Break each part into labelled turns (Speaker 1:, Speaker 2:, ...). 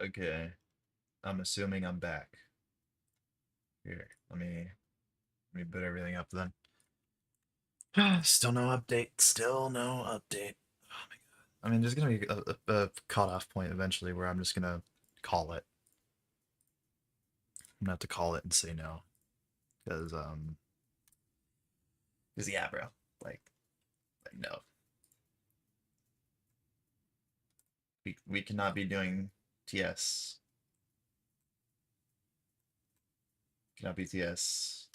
Speaker 1: Okay, I'm assuming I'm back. Here, let me boot everything up then. Still no update. Still no update. Oh my god. I mean, there's gonna be a cutoff point eventually where I'm just gonna call it. I'm gonna have to call it and say no, because yeah, bro. Like, like no, we cannot be doing TS. Cannot be TS.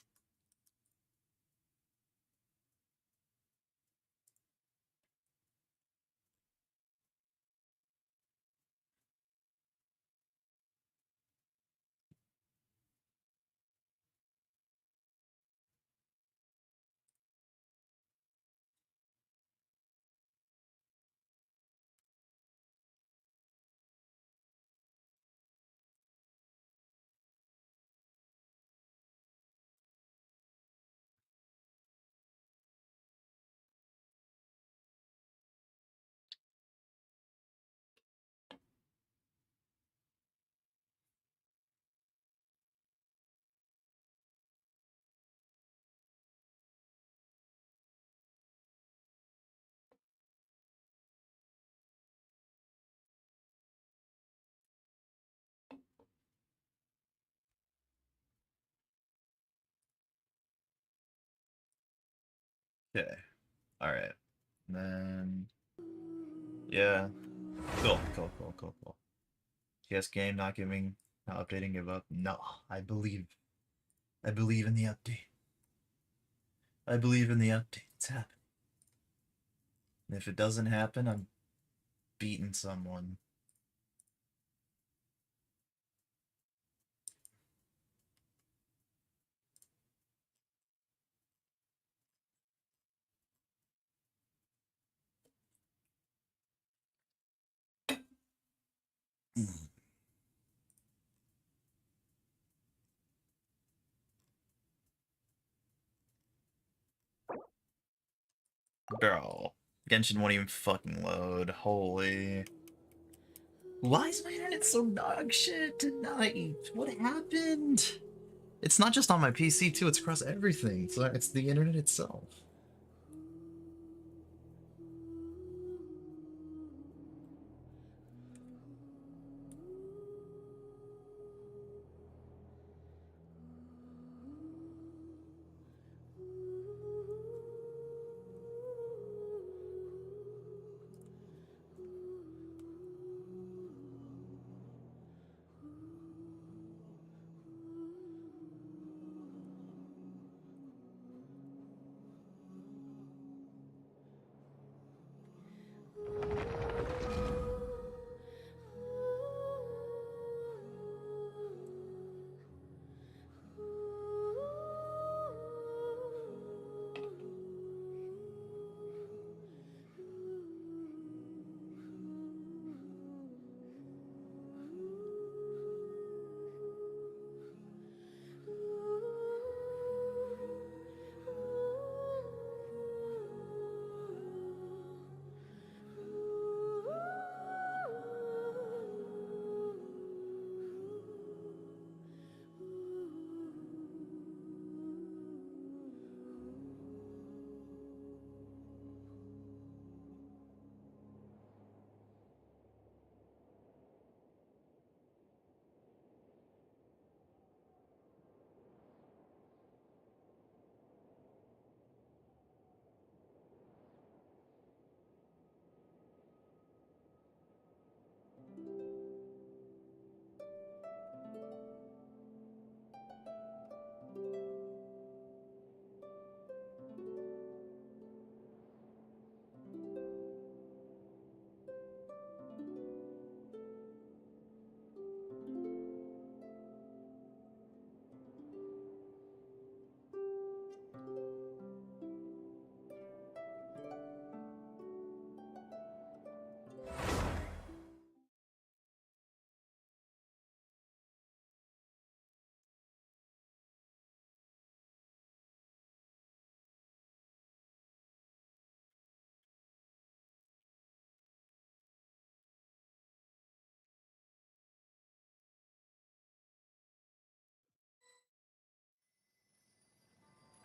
Speaker 1: Okay. All right. Then yeah. Cool. Cool. Cool. Cool. Cool. TS game not giving, not updating. Give up. No. I believe. I believe in the update. I believe in the update. It's happening. And if it doesn't happen, I'm beating someone. Bro, Genshin won't even fucking load. Holy. Why is my internet so dog shit tonight? What happened? It's not just on my PC too, it's across everything. So it's the internet itself.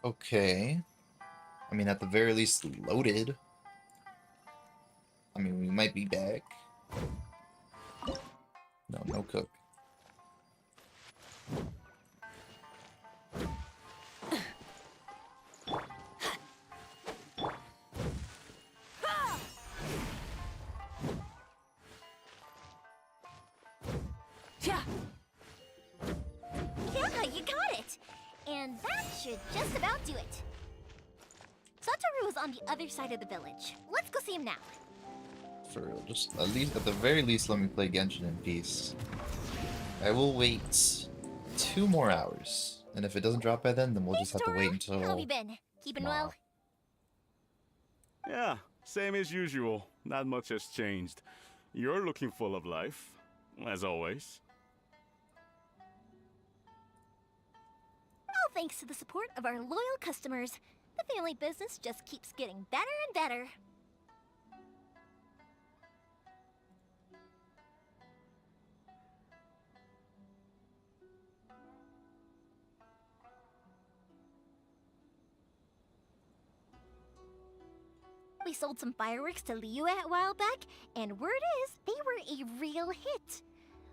Speaker 1: Okay. I mean, at the very least, loaded. I mean, we might be back. No, no cook.
Speaker 2: Yeah, you got it! And that should just about do it. Satoru is on the other side of the village. Let's go see him now.
Speaker 1: For real, just at the very least, let me play Genshin in peace. I will wait 2 more hours, and if it doesn't drop by then we'll just have to wait until
Speaker 2: How have you been? Keeping well?
Speaker 3: Yeah, same as usual. Not much has changed. You're looking full of life, as always.
Speaker 2: All thanks to the support of our loyal customers. The family business just keeps getting better and better. We sold some fireworks to Liu a while back, and word is they were a real hit.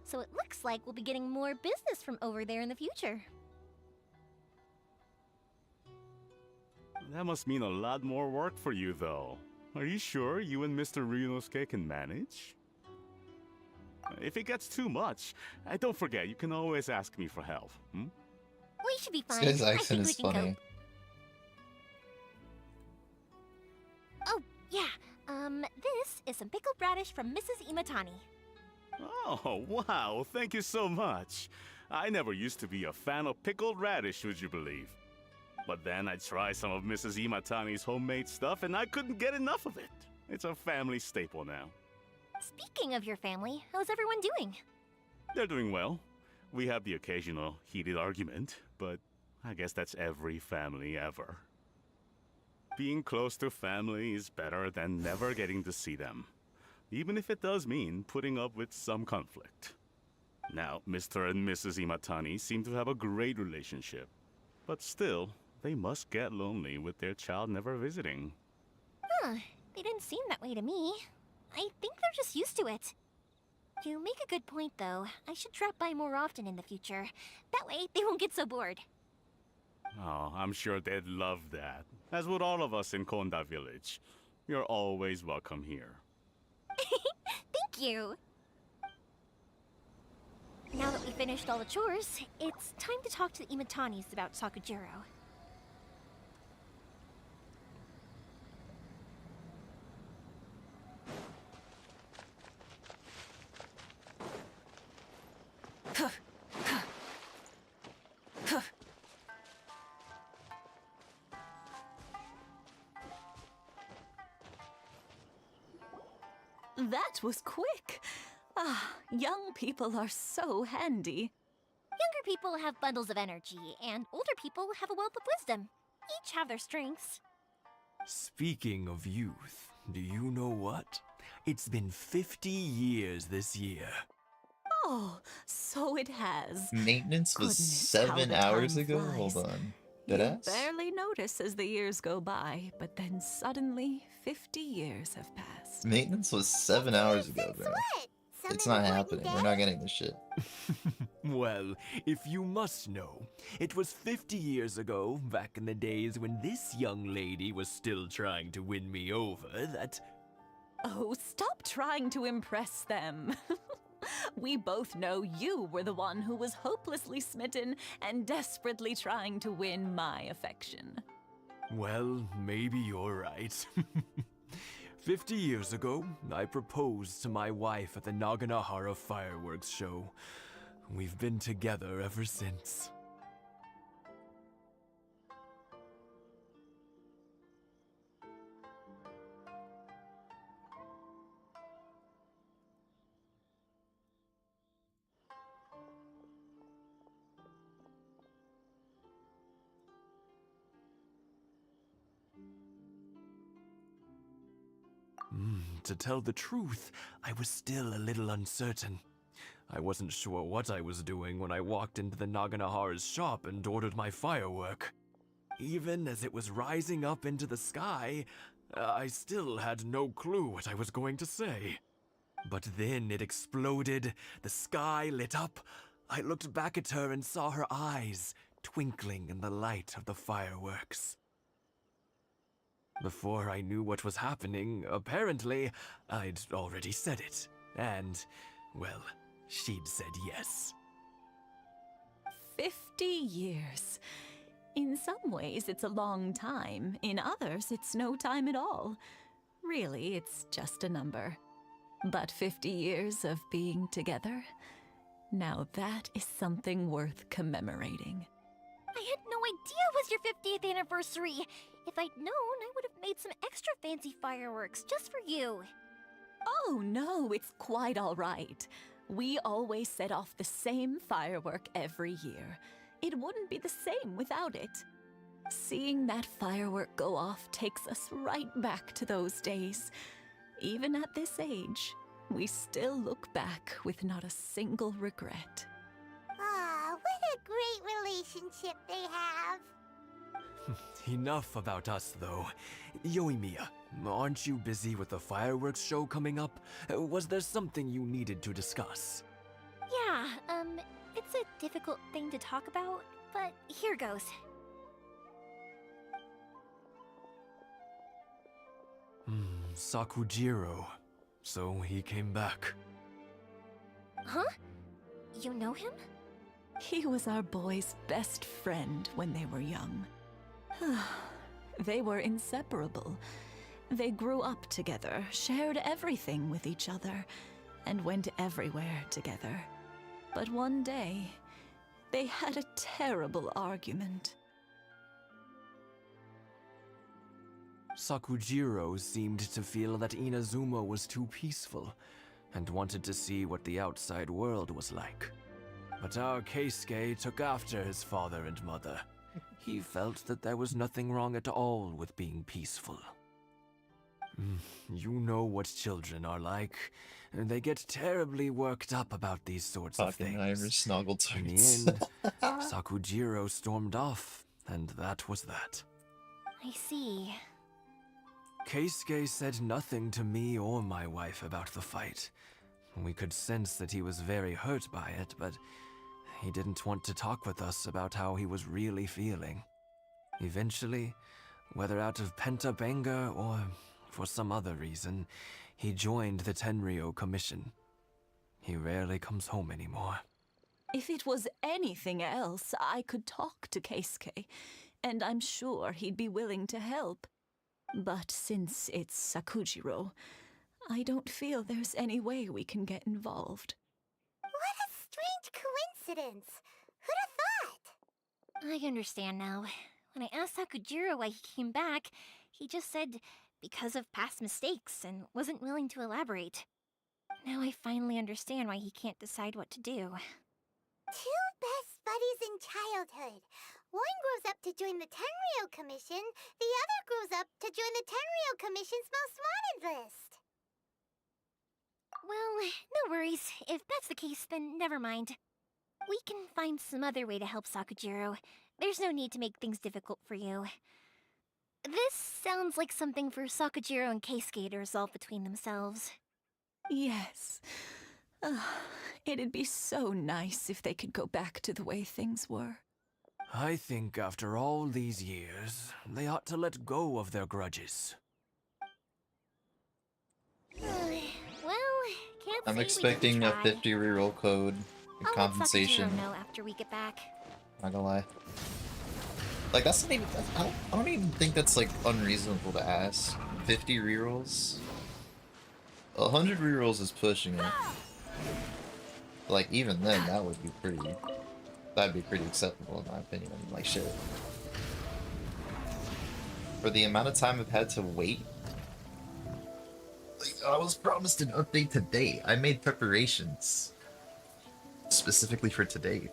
Speaker 2: So it looks like we'll be getting more business from over there in the future.
Speaker 3: That must mean a lot more work for you, though. Are you sure you and Mr. Ryunosuke can manage? If it gets too much, don't forget, you can always ask me for help, hmm?
Speaker 2: We should be fine.
Speaker 1: This guy's
Speaker 2: I
Speaker 1: accent
Speaker 2: think
Speaker 1: is
Speaker 2: we can
Speaker 1: funny.
Speaker 2: cope. Oh, yeah. This is some pickled radish from Mrs. Imatani.
Speaker 3: Oh, wow, thank you so much. I never used to be a fan of pickled radish, would you believe? But then I tried some of Mrs. Imatani's homemade stuff and I couldn't get enough of it. It's a family staple now.
Speaker 2: Speaking of your family, how's everyone doing?
Speaker 3: They're doing well. We have the occasional heated argument, but I guess that's every family ever. Being close to family is better than never getting to see them, even if it does mean putting up with some conflict. Now, Mr. and Mrs. Imatani seem to have a great relationship, but still, they must get lonely with their child never visiting.
Speaker 2: Huh, they didn't seem that way to me. I think they're just used to it. You make a good point, though. I should drop by more often in the future. That way, they won't get so bored.
Speaker 3: Oh, I'm sure they'd love that, as would all of us in Konda Village. You're always welcome here.
Speaker 2: Thank you! Now that we finished all the chores, it's time to talk to the Imatanis about Sakujiro.
Speaker 4: That was quick. Ah, young people are so handy.
Speaker 2: Younger people have bundles of energy, and older people have a wealth of wisdom. Each have their strengths.
Speaker 5: Speaking of youth, do you know what? It's been 50 years this year.
Speaker 4: Oh, so it has.
Speaker 1: Maintenance was
Speaker 4: Goodness, how
Speaker 1: 7
Speaker 4: the
Speaker 1: hours
Speaker 4: time
Speaker 1: ago?
Speaker 4: flies.
Speaker 1: Hold on.
Speaker 4: You
Speaker 1: Deadass?
Speaker 4: barely notice as the years go by, but then suddenly 50 years have passed.
Speaker 1: Maintenance was 7 hours ago, bro.
Speaker 2: Some
Speaker 1: It's not
Speaker 2: important
Speaker 1: happening. We're not getting this shit.
Speaker 5: Well, if you must know, it was 50 years ago, back in the days when this young lady was still trying to win me over, that...
Speaker 4: Oh, stop trying to impress them. We both know you were the one who was hopelessly smitten and desperately trying to win my affection.
Speaker 5: Well, maybe you're right. 50 years ago, I proposed to my wife at the Naganahara fireworks show. We've been together ever since. To tell the truth, I was still a little uncertain. I wasn't sure what I was doing when I walked into the Naganahara's shop and ordered my firework. even as it was rising up into the sky, I still had no clue what I was going to say. But then it exploded, the sky lit up. I looked back at her and saw her eyes twinkling in the light of the fireworks. Before I knew what was happening, apparently, I'd already said it. And, well, she'd said yes.
Speaker 4: 50 years. In some ways, it's a long time. In others, it's no time at all. Really, it's just a number. But 50 years of being together? Now that is something worth commemorating.
Speaker 2: I had no idea it was your 50th anniversary. If I'd known, I would have made some extra fancy fireworks just for you.
Speaker 4: Oh no, it's quite all right. We always set off the same firework every year. It wouldn't be the same without it. Seeing that firework go off takes us right back to those days. Even at this age, we still look back with not a single regret.
Speaker 6: Aw, what a great relationship they have.
Speaker 5: Enough about us, though. Yoimiya, aren't you busy with the fireworks show coming up? Was there something you needed to discuss?
Speaker 2: Yeah, it's a difficult thing to talk about, but here goes.
Speaker 5: Sakujiro. So he came back.
Speaker 2: Huh? You know him?
Speaker 4: He was our boy's best friend when they were young. They were inseparable. They grew up together, shared everything with each other, and went everywhere together. But one day, they had a terrible argument.
Speaker 5: Sakujiro seemed to feel that Inazuma was too peaceful, and wanted to see what the outside world was like. But our Keisuke took after his father and mother. He felt that there was nothing wrong at all with being peaceful. You know what children are like. They get terribly worked up about these sorts of
Speaker 1: Fucking
Speaker 5: things.
Speaker 1: Irish snuggle
Speaker 5: In the
Speaker 1: toads.
Speaker 5: end, Sakujiro stormed off, and that was that.
Speaker 2: I see.
Speaker 5: Keisuke said nothing to me or my wife about the fight. We could sense that he was very hurt by it, but he didn't want to talk with us about how he was really feeling. Eventually, whether out of pent-up anger or for some other reason, he joined the Tenryou Commission. He rarely comes home anymore.
Speaker 4: If it was anything else, I could talk to Keisuke, and I'm sure he'd be willing to help. But since it's Sakujiro, I don't feel there's any way we can get involved.
Speaker 6: What a strange coincidence. Who'd have thought?
Speaker 2: I understand now. When I asked Sakujiro why he came back, he just said because of past mistakes and wasn't willing to elaborate. Now I finally understand why he can't decide what to do.
Speaker 6: Two best buddies in childhood. One grows up to join the Tenryou Commission, the other grows up to join the Tenryou Commission's most wanted list.
Speaker 2: Well, no worries. If that's the case, then never mind. We can find some other way to help Sakujiro. There's no need to make things difficult for you. This sounds like something for Sakujiro and Keisuke to resolve between themselves.
Speaker 4: Yes. It'd be so nice if they could go back to the way things were.
Speaker 5: I think after all these years, they ought to let go of their grudges.
Speaker 2: Well, can't
Speaker 1: I'm
Speaker 2: say we
Speaker 1: expecting
Speaker 2: didn't
Speaker 1: a
Speaker 2: try.
Speaker 1: 50 reroll code
Speaker 2: I'll
Speaker 1: compensation.
Speaker 2: let Sakujiro know after we get back.
Speaker 1: Not gonna lie. Like, that's not even. I don't even think that's, like, unreasonable to ask. 50 rerolls? 100 rerolls is pushing it. Like, even then, that would be pretty. That'd be pretty acceptable, in my opinion. I mean, like, shit. For the amount of time I've had to wait. Like, I was promised an update today. I made preparations. Specifically for today.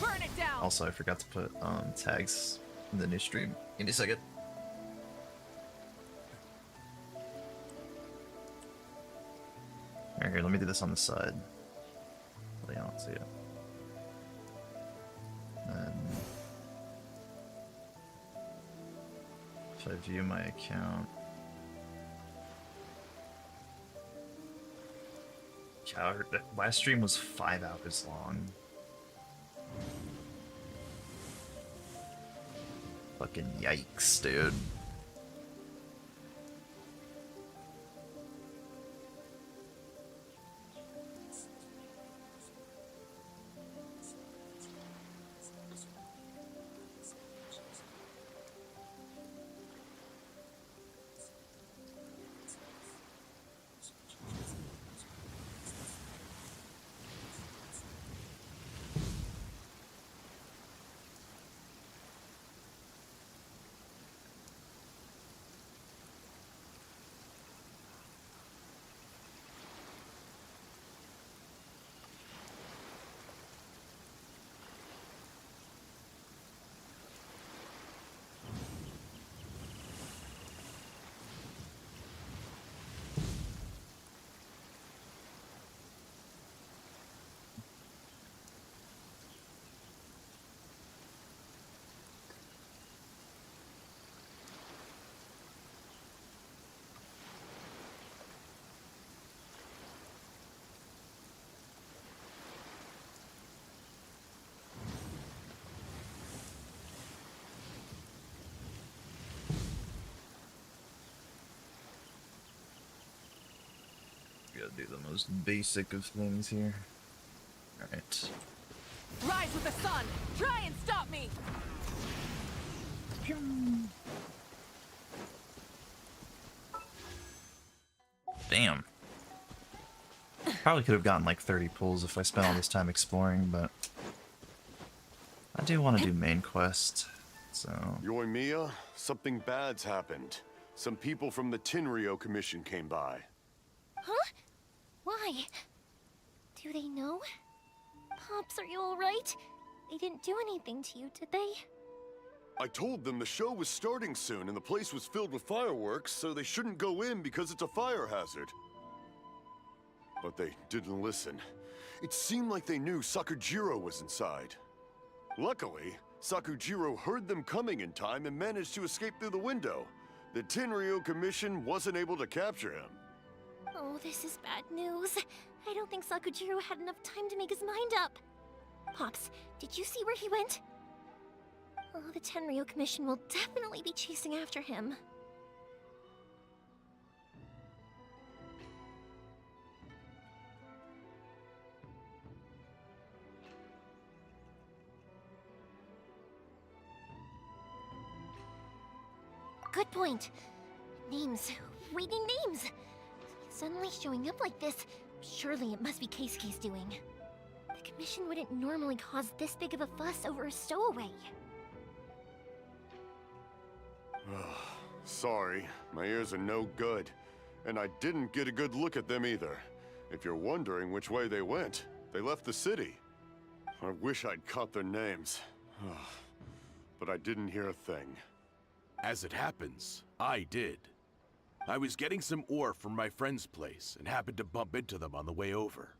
Speaker 4: Burn it down!
Speaker 1: Also, I forgot to put tags in the new stream. Give me a second. Alright, here, let me do this on the side. So you don't see it. And If I view my account. Coward. Last stream was 5 hours long. Fucking yikes, dude. Gotta do the most basic of things here. Alright.
Speaker 4: Rise with the sun! Try and stop me!
Speaker 1: Damn. Probably could have gotten like 30 pulls if I spent all this time exploring, but I do want to do main quest, so...
Speaker 7: Yoimiya, something bad's happened. Some people from the Tenryou Commission came by.
Speaker 2: Huh? Why? Do they know? Pops, are you alright? They didn't do anything to you, did they?
Speaker 7: I told them the show was starting soon and the place was filled with fireworks, so they shouldn't go in because it's a fire hazard. But they didn't listen. It seemed like they knew Sakujiro was inside. Luckily, Sakujiro heard them coming in time and managed to escape through the window. The Tenryou Commission wasn't able to capture him.
Speaker 2: Oh, this is bad news. I don't think Sakujiro had enough time to make his mind up. Pops, did you see where he went? Oh, the Tenryou Commission will definitely be chasing after him. Good point. Names. Reading names. Suddenly showing up like this, surely it must be Keisuke's doing. The Commission wouldn't normally cause this big of a fuss over a stowaway.
Speaker 7: Sorry, my ears are no good. And I didn't get a good look at them either. If you're wondering which way they went, they left the city. I wish I'd caught their names. But I didn't hear a thing.
Speaker 8: As it happens, I did. I was getting some ore from my friend's place and happened to bump into them on the way over.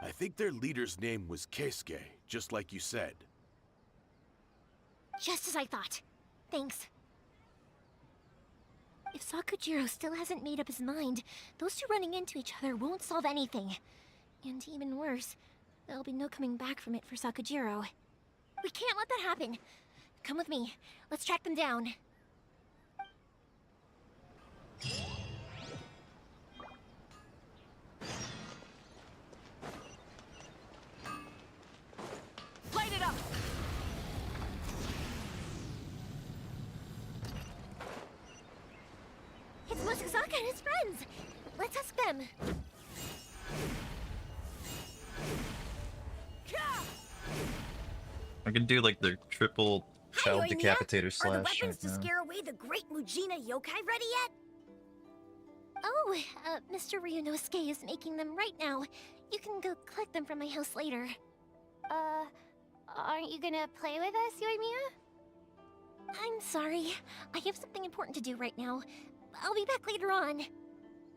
Speaker 8: I think their leader's name was Keisuke, just like you said.
Speaker 2: Just as I thought. Thanks. If Sakujiro still hasn't made up his mind, those two running into each other won't solve anything. And even worse, there'll be no coming back from it for Sakujiro. We can't let that happen. Come with me. Let's track them down.
Speaker 4: Light it up!
Speaker 2: It's Mochizaka and his friends. Let's ask them.
Speaker 1: I can do like the triple child decapitator
Speaker 9: Are the
Speaker 1: slash
Speaker 9: weapons
Speaker 1: right
Speaker 9: to
Speaker 1: now.
Speaker 9: scare away the great Mujina yokai ready yet?
Speaker 2: Oh, Mr. Ryunosuke is making them right now. You can go collect them from my house later.
Speaker 6: Aren't you gonna play with us, Yoimiya?
Speaker 2: I'm sorry. I have something important to do right now. I'll be back later on.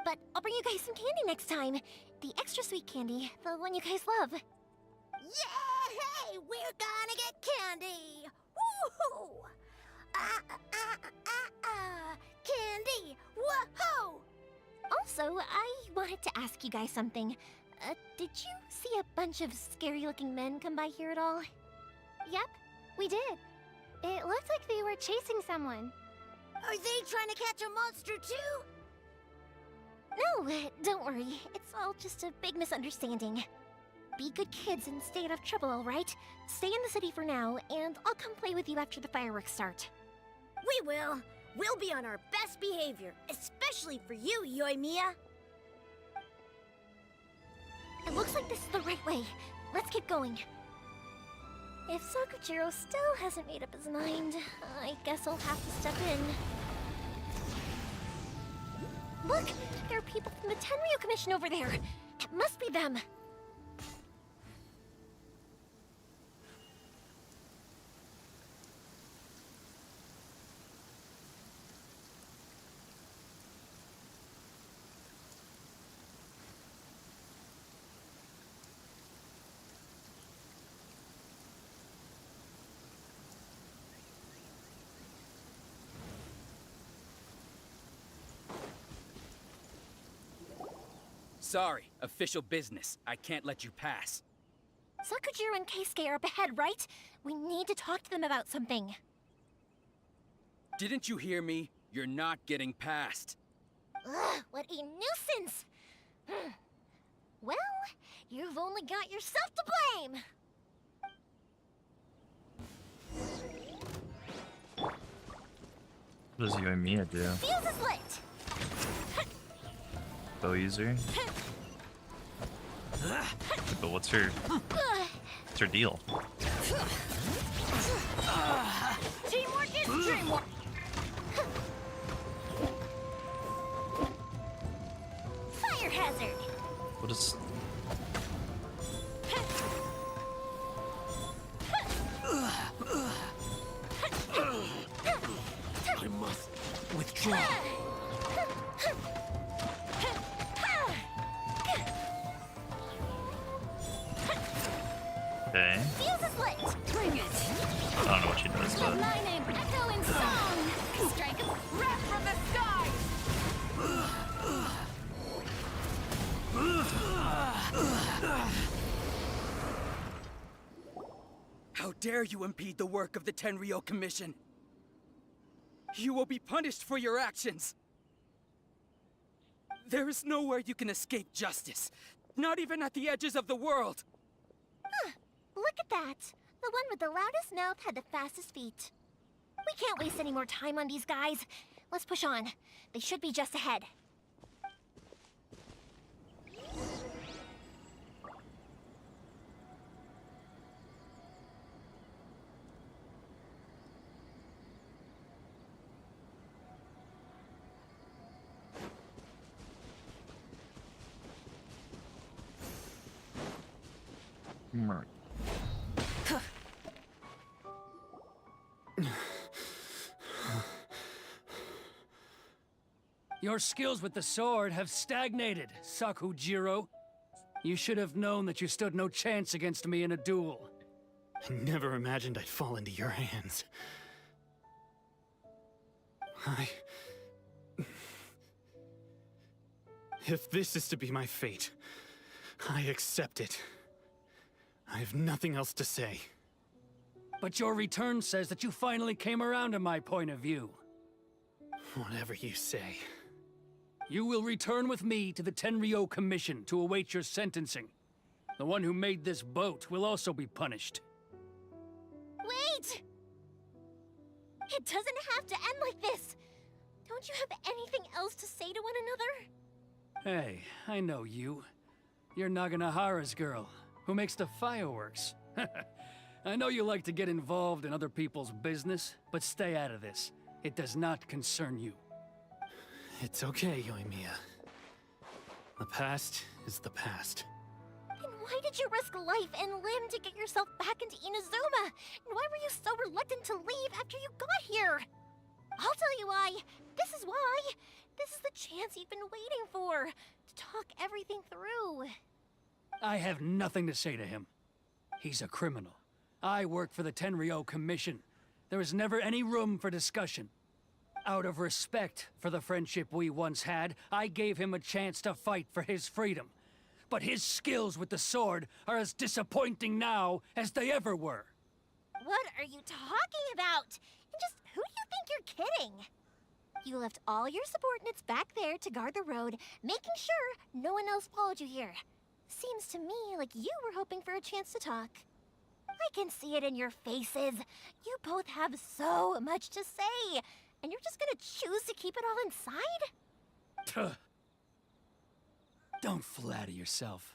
Speaker 2: But I'll bring you guys some candy next time. The extra sweet candy, the one you guys love.
Speaker 9: Yay! We're gonna get candy! Woohoo! Candy! Whoa!
Speaker 2: Also, I wanted to ask you guys something. Did you see a bunch of scary-looking men come by here at all?
Speaker 6: Yep, we did. It looked like they were chasing someone.
Speaker 9: Are they trying to catch a monster too?
Speaker 2: No, don't worry. It's all just a big misunderstanding. Be good kids and stay out of trouble, alright? Stay in the city for now, and I'll come play with you after the fireworks start.
Speaker 9: We will. We'll be on our best behavior, especially for you, Yoimiya.
Speaker 2: It looks like this is the right way. Let's keep going. If Sakujiro still hasn't made up his mind, I guess I'll have to step in. Look! There are people from the Tenryu Commission over there! It must be them!
Speaker 10: Sorry, official business. I can't let you pass.
Speaker 2: Sakujiro and Keisuke are up ahead, right? We need to talk to them about something.
Speaker 10: Didn't you hear me? You're not getting past.
Speaker 2: Ugh, what a nuisance! Well, you've only got yourself to blame!
Speaker 1: What does Yoimiya do?
Speaker 2: Fuse is lit!
Speaker 1: Bow user? But what's her deal?
Speaker 9: Teamwork is dreamwork.
Speaker 2: Fire hazard!
Speaker 1: What is...
Speaker 5: I must withdraw.
Speaker 1: Okay.
Speaker 2: Fuse is lit!
Speaker 9: Bring it.
Speaker 1: I don't know what she does, but...
Speaker 9: My name, echo in song. Strike a rap from the sky.
Speaker 10: How dare you impede the work of the Tenryo Commission? You will be punished for your actions. There is nowhere you can escape justice. Not even at the edges of the world.
Speaker 2: Look at that! The one with the loudest mouth had the fastest feet. We can't waste any more time on these guys. Let's push on. They should be just ahead.
Speaker 11: Your skills with the sword have stagnated, Sakujiro. You should have known that you stood no chance against me in a duel.
Speaker 12: I never imagined I'd fall into your hands. If this is to be my fate, I accept it. I have nothing else to say.
Speaker 11: But your return says that you finally came around to my point of view.
Speaker 12: Whatever you say.
Speaker 11: You will return with me to the Tenryo Commission to await your sentencing. The one who made this boat will also be punished.
Speaker 2: Wait! It doesn't have to end like this! Don't you have anything else to say to one another?
Speaker 11: Hey, I know you. You're Naganahara's girl, who makes the fireworks. I know you like to get involved in other people's business, but stay out of this. It does not concern you.
Speaker 12: It's okay, Yoimiya. The past is the past.
Speaker 2: Then why did you risk life and limb to get yourself back into Inazuma? And why were you so reluctant to leave after you got here? I'll tell you why. This is why. This is the chance you've been waiting for. To talk everything through.
Speaker 11: I have nothing to say to him. He's a criminal. I work for the Tenryo Commission. there was never any room for discussion. Out of respect for the friendship we once had, I gave him a chance to fight for his freedom. But his skills with the sword are as disappointing now as they ever were.
Speaker 2: What are you talking about? And just who do you think you're kidding? You left all your subordinates back there to guard the road, making sure no one else followed you here. Seems to me like you were hoping for a chance to talk. I can see it in your faces. You both have so much to say, and you're just gonna choose to keep it all inside?
Speaker 11: Tuh. Don't flatter yourself.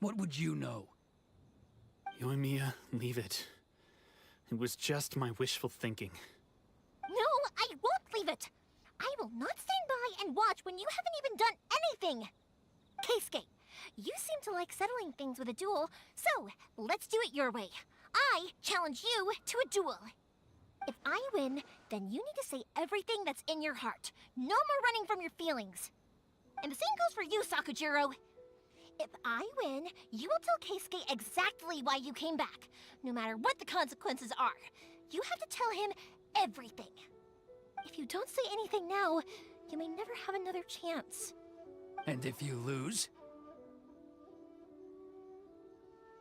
Speaker 11: What would you know?
Speaker 12: Yoimiya, leave it. It was just my wishful thinking.
Speaker 2: No, I won't leave it. I will not stand by and watch when you haven't even done anything. Keisuke, you seem to like settling things with a duel, so let's do it your way. I challenge you to a duel. If I win, then you need to say everything that's in your heart. No more running from your feelings. And the same goes for you, Sakujiro. If I win, you will tell Keisuke exactly why you came back, no matter what the consequences are. You have to tell him everything. If you don't say anything now, you may never have another chance.
Speaker 11: And if you lose?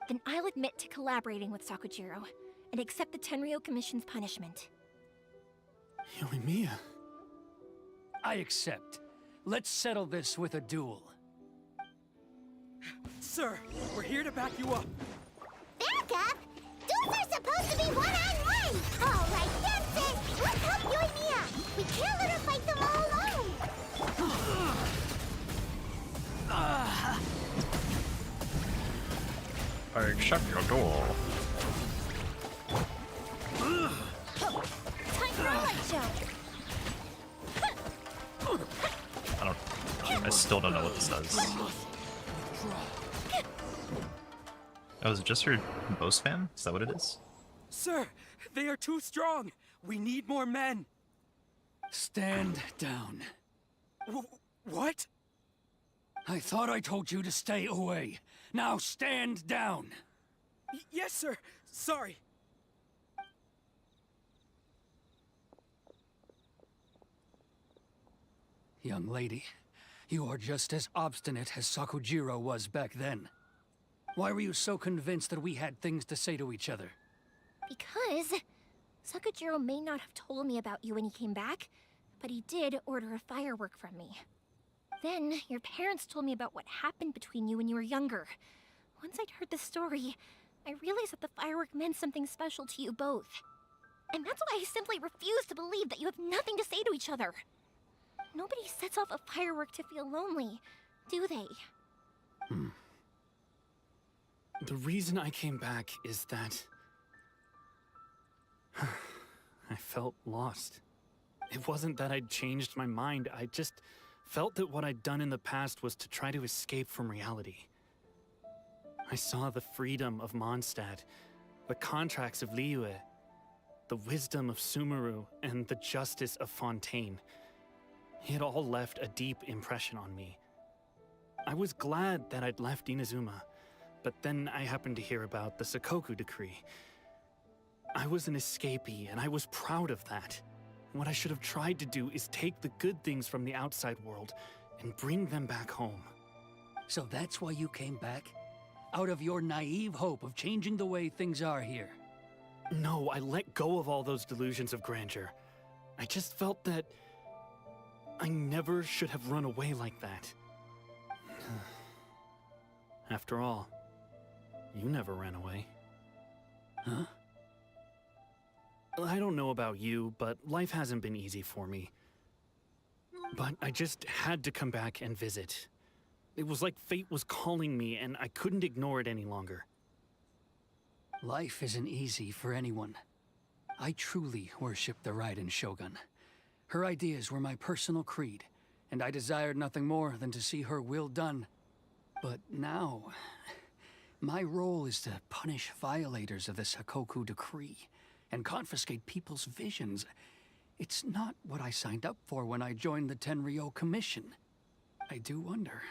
Speaker 2: Then I'll admit to collaborating with Sakujiro and accept the Tenryou Commission's punishment.
Speaker 12: Yoimiya.
Speaker 11: I accept. Let's settle this with a duel.
Speaker 10: Sir, we're here to back you up.
Speaker 6: Back up? Duels are supposed to be one-on-one! All right, that's it! Let's help Yoimiya! We can't let her fight them all alone!
Speaker 13: I accept your duel.
Speaker 2: Time for a light show!
Speaker 13: I still don't know what this does. Oh, is it just your bow spam? Is that what it is?
Speaker 10: Sir, they are too strong. We need more men.
Speaker 11: Stand down.
Speaker 10: What?
Speaker 11: I thought I told you to stay away. Now stand down.
Speaker 10: Yes, sir. Sorry.
Speaker 11: Young lady, you are just as obstinate as Sakujiro was back then. Why were you so convinced that we had things to say to each other?
Speaker 2: Because Sakujiro may not have told me about you when he came back, but he did order a firework from me. Then, your parents told me about what happened between you when you were younger. Once I'd heard the story, I realized that the firework meant something special to you both. And that's why I simply refuse to believe that you have nothing to say to each other. Nobody sets off a firework to feel lonely, do they?
Speaker 12: The reason I came back is that I felt lost. It wasn't that I'd changed my mind, I just felt that what I'd done in the past was to try to escape from reality. I saw the freedom of Mondstadt, the contracts of Liyue, the wisdom of Sumeru, and the justice of Fontaine. It all left a deep impression on me. I was glad that I'd left Inazuma, but then I happened to hear about the Sakoku decree. I was an escapee, and I was proud of that. What I should have tried to do is take the good things from the outside world and bring them back home.
Speaker 11: So that's why you came back? Out of your naive hope of changing the way things are here?
Speaker 12: No, I let go of all those delusions of grandeur. I just felt that I never should have run away like that. After all, you never ran away.
Speaker 11: Huh?
Speaker 12: I don't know about you, but life hasn't been easy for me. But I just had to come back and visit. It was like fate was calling me, and I couldn't ignore it any longer.
Speaker 11: Life isn't easy for anyone. I truly worship the Raiden Shogun. Her ideas were my personal creed, and I desired nothing more than to see her will done. But now, my role is to punish violators of the Sakoku decree and confiscate people's visions. It's not what I signed up for when I joined the Tenryou Commission. I do wonder,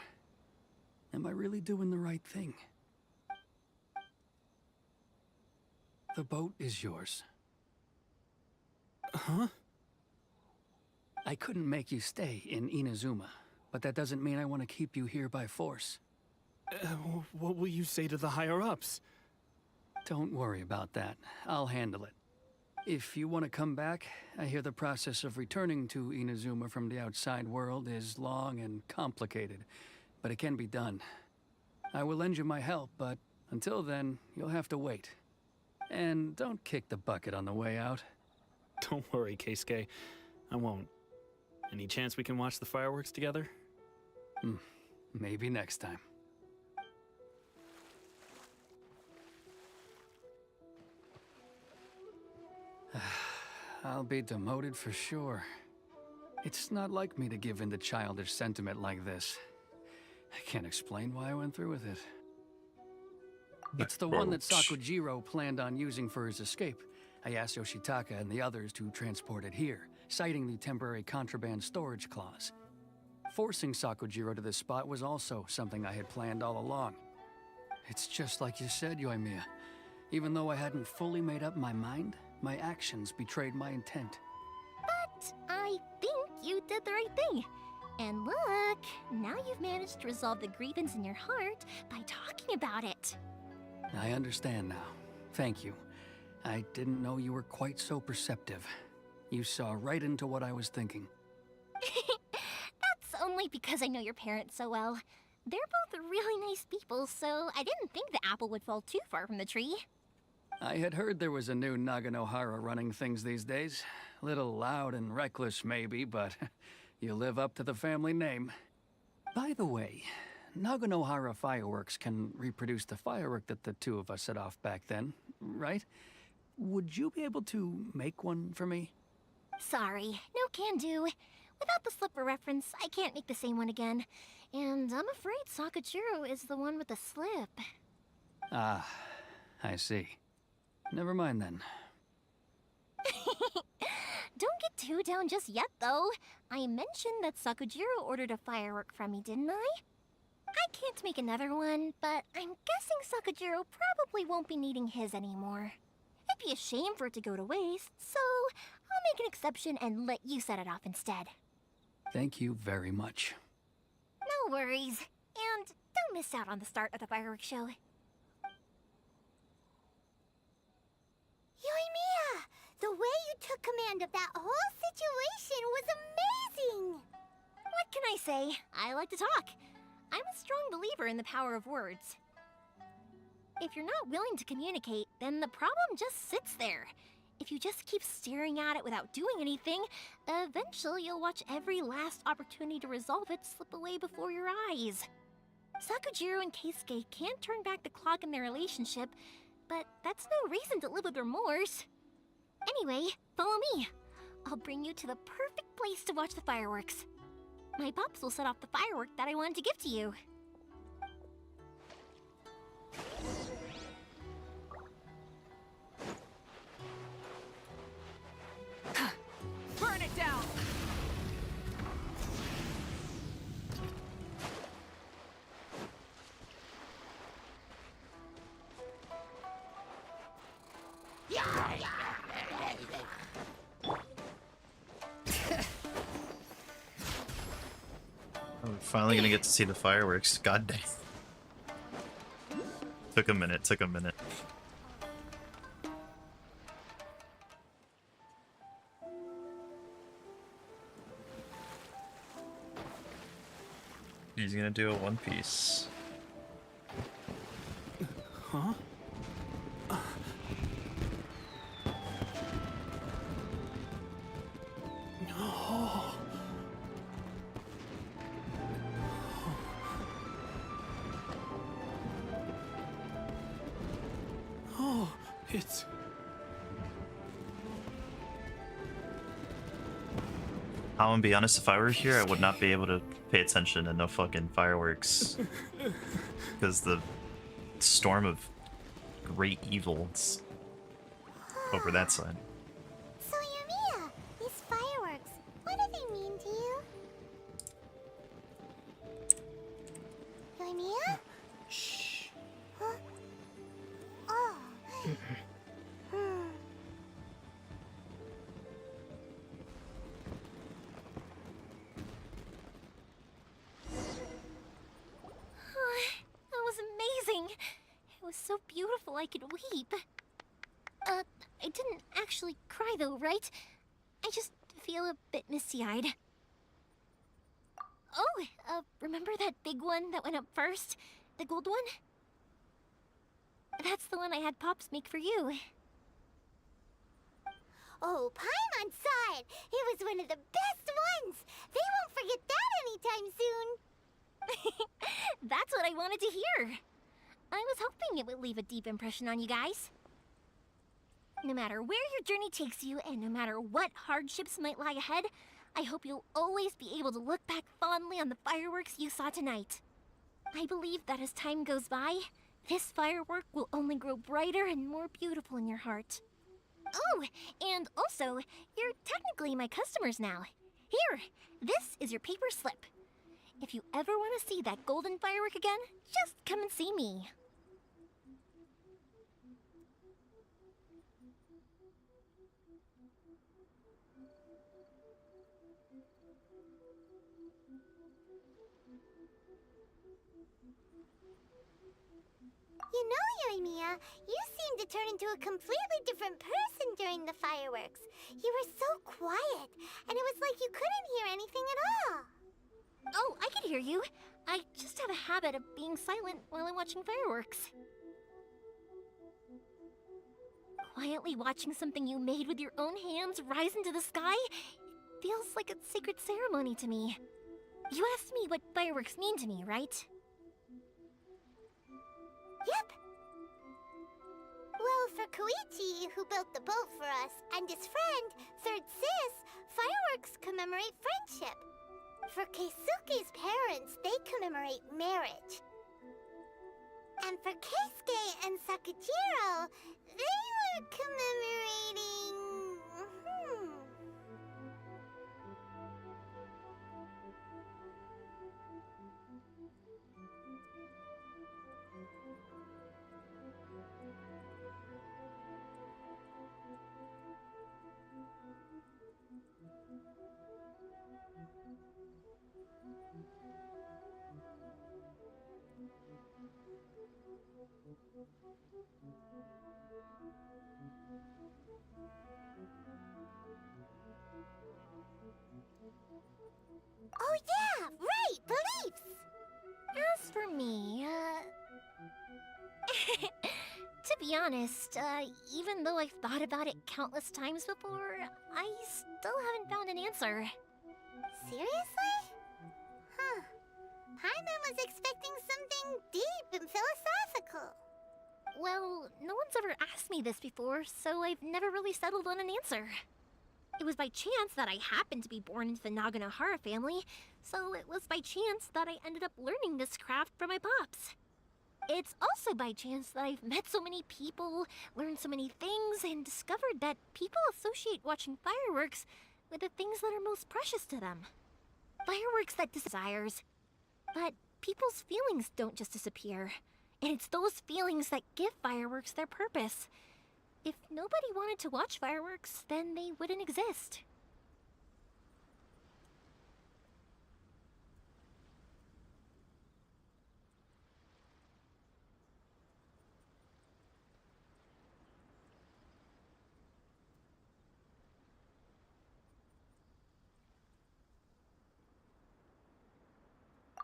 Speaker 11: am I really doing the right thing? The boat is yours. Huh? I couldn't make you stay in Inazuma, but that doesn't mean I want to keep you here by force.
Speaker 12: What will you say to the higher-ups?
Speaker 11: Don't worry about that. I'll handle it. If you want to come back, I hear the process of returning to Inazuma from the outside world is long and complicated, but it can be done. I will lend you my help, but until then, you'll have to wait. And don't kick the bucket on the way out.
Speaker 12: Don't worry, Keisuke. I won't. Any chance we can watch the fireworks together?
Speaker 11: Maybe next time. I'll be demoted for sure. It's not like me to give in to childish sentiment like this. I can't explain why I went through with it. It's the one that Sakujiro planned on using for his escape. I asked Yoshitaka and the others to transport it here, citing the temporary contraband storage clause. Forcing Sakujiro to this spot was also something I had planned all along. It's just like you said, Yoimiya. Even though I hadn't fully made up my mind, my actions betrayed my intent.
Speaker 2: But I think you did the right thing. And look, now you've managed to resolve the grievance in your heart by talking about it.
Speaker 11: I understand now. Thank you. I didn't know you were quite so perceptive. You saw right into what I was thinking.
Speaker 2: That's only because I know your parents so well. They're both really nice people, so I didn't think the apple would fall too far from the tree.
Speaker 11: I had heard there was a new Naganohara running things these days. Little loud and reckless, maybe, but you live up to the family name. By the way, Naganohara Fireworks can reproduce the firework that the two of us set off back then, right? Would you be able to make one for me?
Speaker 2: Sorry, no can do. Without the slipper reference, I can't make the same one again. And I'm afraid Sakujiro is the one with the slip.
Speaker 11: Ah, I see. Never mind then.
Speaker 2: Don't get too down just yet, though. I mentioned that Sakujiro ordered a firework from me, didn't I? I can't make another one, but I'm guessing Sakujiro probably won't be needing his anymore. It'd be a shame for it to go to waste, so I'll make an exception and let you set it off instead.
Speaker 11: Thank you very much.
Speaker 2: No worries. And don't miss out on the start of the fireworks show.
Speaker 6: Yoimiya! The way you took command of that whole situation was amazing!
Speaker 2: What can I say? I like to talk. I'm a strong believer in the power of words. If you're not willing to communicate, then the problem just sits there. If you just keep staring at it without doing anything, eventually you'll watch every last opportunity to resolve it slip away before your eyes. Sakujiro and Keisuke can't turn back the clock in their relationship, but that's no reason to live with remorse. Anyway, follow me. I'll bring you to the perfect place to watch the fireworks. My pups will set off the firework that I wanted to give to you.
Speaker 4: Burn it down!
Speaker 13: I'm finally gonna get to see the fireworks. God dang. Took a minute, took a minute. He's gonna do a One Piece.
Speaker 12: Huh? No. Oh, it's...
Speaker 13: I'm gonna be honest, if I were here, I would not be able to pay attention to no fucking fireworks. Because the storm of great evils over that side.
Speaker 6: So Yoimiya, these fireworks, what do they mean to you? Yoimiya?
Speaker 12: Shh.
Speaker 6: Huh? Oh.
Speaker 2: so beautiful I could weep. I didn't actually cry though, right? I just feel a bit misty-eyed. Oh, remember that big one that went up first? The gold one? That's the one I had Pops make for you.
Speaker 6: Oh, Paimon saw it! It was one of the best ones! They won't forget that anytime soon!
Speaker 2: That's what I wanted to hear! I was hoping it would leave a deep impression on you guys. No matter where your journey takes you, and no matter what hardships might lie ahead, I hope you'll always be able to look back fondly on the fireworks you saw tonight. I believe that as time goes by, this firework will only grow brighter and more beautiful in your heart. Oh, and also, you're technically my customers now. Here, this is your paper slip. If you ever want to see that golden firework again, just come and see me.
Speaker 6: You know, Yoimiya, you seemed to turn into a completely different person during the fireworks. You were so quiet, and it was like you couldn't hear anything at all.
Speaker 2: Oh, I can hear you. I just have a habit of being silent while I'm watching fireworks. Quietly watching something you made with your own hands rise into the sky feels like a sacred ceremony to me. You asked me what fireworks mean to me, right?
Speaker 6: Yep. Well, for Koichi, who built the boat for us, and his friend, Third Sis, fireworks commemorate friendship. For Keisuke's parents, they commemorate marriage. And for Keisuke and Sakujiro, they were commemorating... Oh yeah, right, beliefs!
Speaker 2: As for me, to be honest, even though I've thought about it countless times before, I still haven't found an answer.
Speaker 6: Seriously? Huh. Paimon was expecting something deep and philosophical.
Speaker 2: Well, no one's ever asked me this before, so I've never really settled on an answer. It was by chance that I happened to be born into the Naganohara family, so it was by chance that I ended up learning this craft from my pops. It's also by chance that I've met so many people, learned so many things, and discovered that people associate watching fireworks with the things that are most precious to them. Fireworks that desires. But people's feelings don't just disappear. And it's those feelings that give fireworks their purpose. If nobody wanted to watch fireworks, then they wouldn't exist.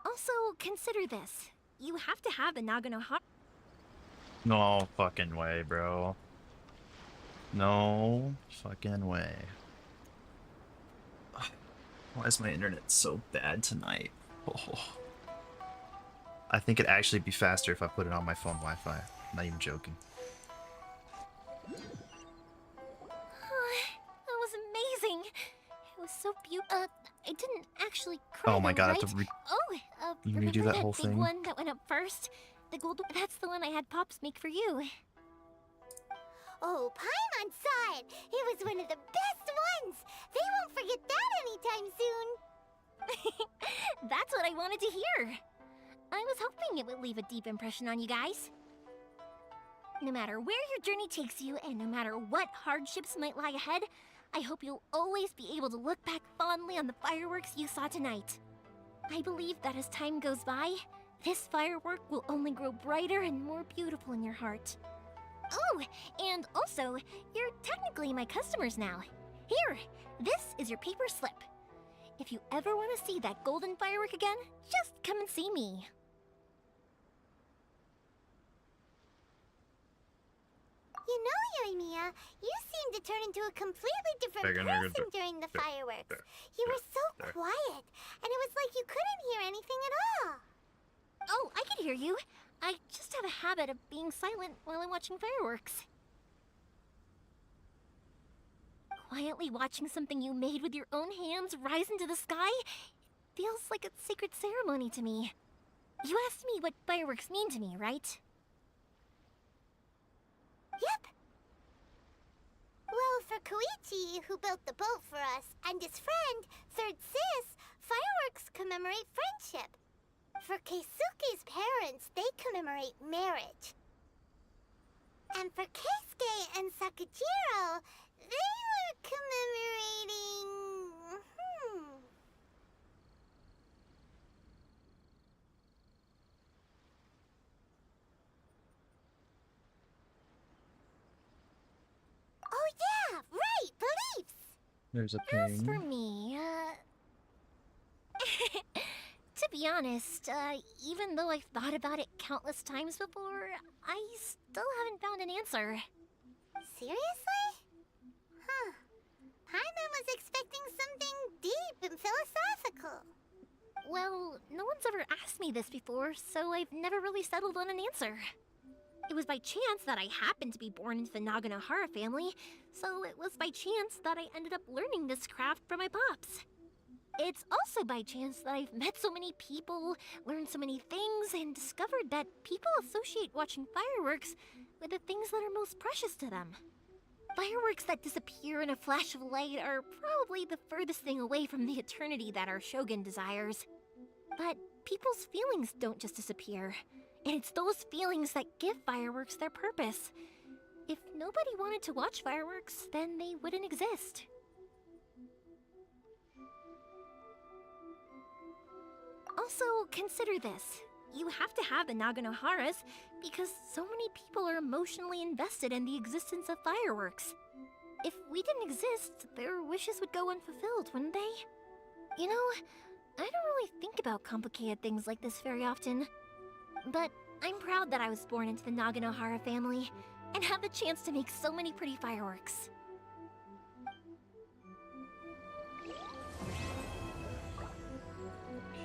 Speaker 2: Also, consider this. You have to have the Naganohara.
Speaker 13: No fucking way, bro. No fucking way. Why is my internet so bad tonight? Oh. I think it'd actually be faster if I put it on my phone Wi-Fi. I'm not even joking.
Speaker 2: That was amazing. It was so beautiful. I didn't actually cry.
Speaker 13: Oh my god,
Speaker 2: right?
Speaker 13: I have to
Speaker 2: remember
Speaker 13: redo that whole
Speaker 2: big
Speaker 13: thing?
Speaker 2: one that went up first? The gold. That's the one I had Pops make for you.
Speaker 6: Oh, Paimon saw it! It was one of the best ones! They won't forget that anytime soon!
Speaker 2: That's what I wanted to hear. I was hoping it would leave a deep impression on you guys. No matter where your journey takes you, and no matter what hardships might lie ahead, I hope you'll always be able to look back fondly on the fireworks you saw tonight. I believe that as time goes by, This firework will only grow brighter and more beautiful in your heart. Oh, and also, you're technically my customers now. Here, this is your paper slip. If you ever want to see that golden firework again, just come and see me.
Speaker 6: You know, Yoimiya, you seemed to turn into a completely different person during the fireworks. You were so quiet, and it was like you couldn't hear anything at all.
Speaker 2: Oh, I can hear you. I just have a habit of being silent while I'm watching fireworks. Quietly watching something you made with your own hands rise into the sky feels like a sacred ceremony to me. You asked me what fireworks mean to me, right?
Speaker 6: Yep. Well, for Koichi, who built the boat for us, and his friend, Third Sis, fireworks commemorate friendship. For Keisuke's parents, they commemorate marriage. And for Keisuke and Sakujiro, they were commemorating... Oh yeah, right, beliefs!
Speaker 13: There's a
Speaker 2: As for
Speaker 13: ping.
Speaker 2: me, to be honest, even though I've thought about it countless times before, I still haven't found an answer.
Speaker 6: Seriously? Huh. Paimon was expecting something deep and philosophical.
Speaker 2: Well, no one's ever asked me this before, so I've never really settled on an answer. It was by chance that I happened to be born into the Naganohara family, so it was by chance that I ended up learning this craft from my pops. It's also by chance that I've met so many people, learned so many things, and discovered that people associate watching fireworks with the things that are most precious to them. Fireworks that disappear in a flash of light are probably the furthest thing away from the eternity that our shogun desires. But people's feelings don't just disappear, and it's those feelings that give fireworks their purpose. If nobody wanted to watch fireworks, then they wouldn't exist. Also, consider this. You have to have the Naganoharas because so many people are emotionally invested in the existence of fireworks. If we didn't exist, their wishes would go unfulfilled, wouldn't they? You know, I don't really think about complicated things like this very often. But I'm proud that I was born into the Naganohara family and have the chance to make so many pretty fireworks.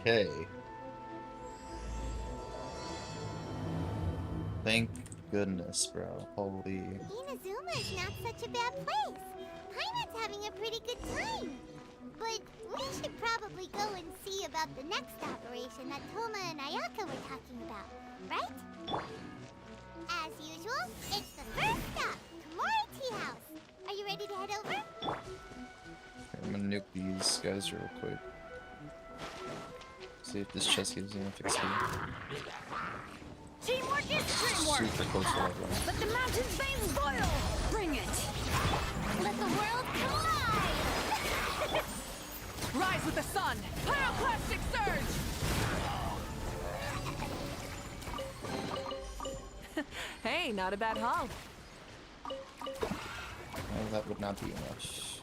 Speaker 13: Okay. Thank goodness, bro. Holy.
Speaker 6: Inazuma is not such a bad place. Paimon's having a pretty good time. But we should probably go and see about the next operation that Toma and Ayaka were talking about, right? As usual, it's the first stop, Komori Tea House. Are you ready to head over?
Speaker 13: I'm gonna nuke these guys real quick. See if this chest gives enough XP.
Speaker 9: Teamwork is dreamwork!
Speaker 13: Super close to that one.
Speaker 9: Let the mountain's veins boil! Bring it!
Speaker 2: Let the world collide!
Speaker 9: Rise with the sun! Pyroclastic surge! Hey, not a bad haul.
Speaker 13: Oh, that would not be enough.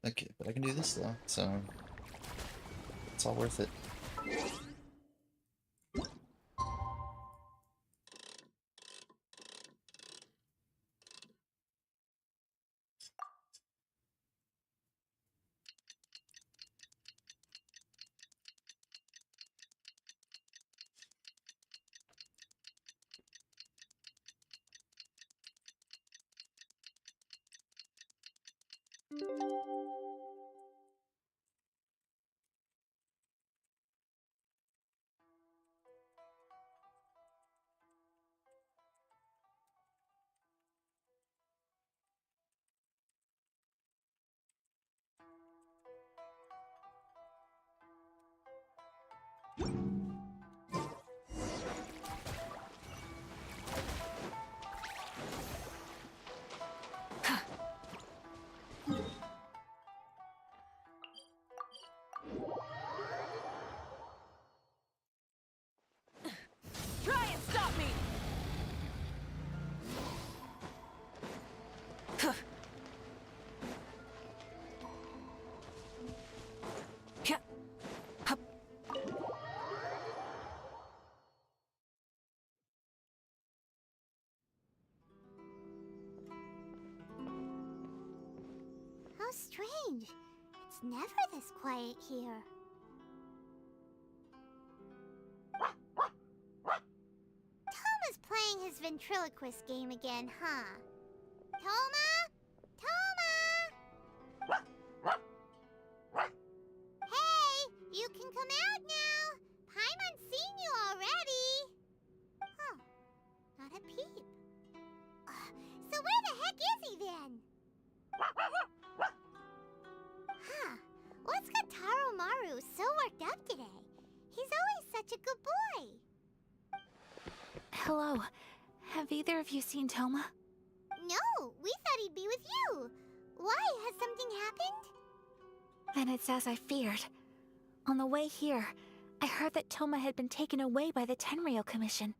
Speaker 13: Okay, but I can do this though, so it's all worth it.
Speaker 6: strange. It's never this quiet here. Toma's playing his ventriloquist game again, huh? Toma? Toma! Hey, you can come out now. Paimon's seen you already. Oh, not a peep. So where the heck is he then? Huh, what's got Taro Maru so worked up today? He's always such a good boy.
Speaker 2: Hello. Have either of you seen Toma?
Speaker 6: No, we thought he'd be with you. Why? Has something happened?
Speaker 2: Then it's as I feared. On the way here, I heard that Toma had been taken away by the Tenryou Commission.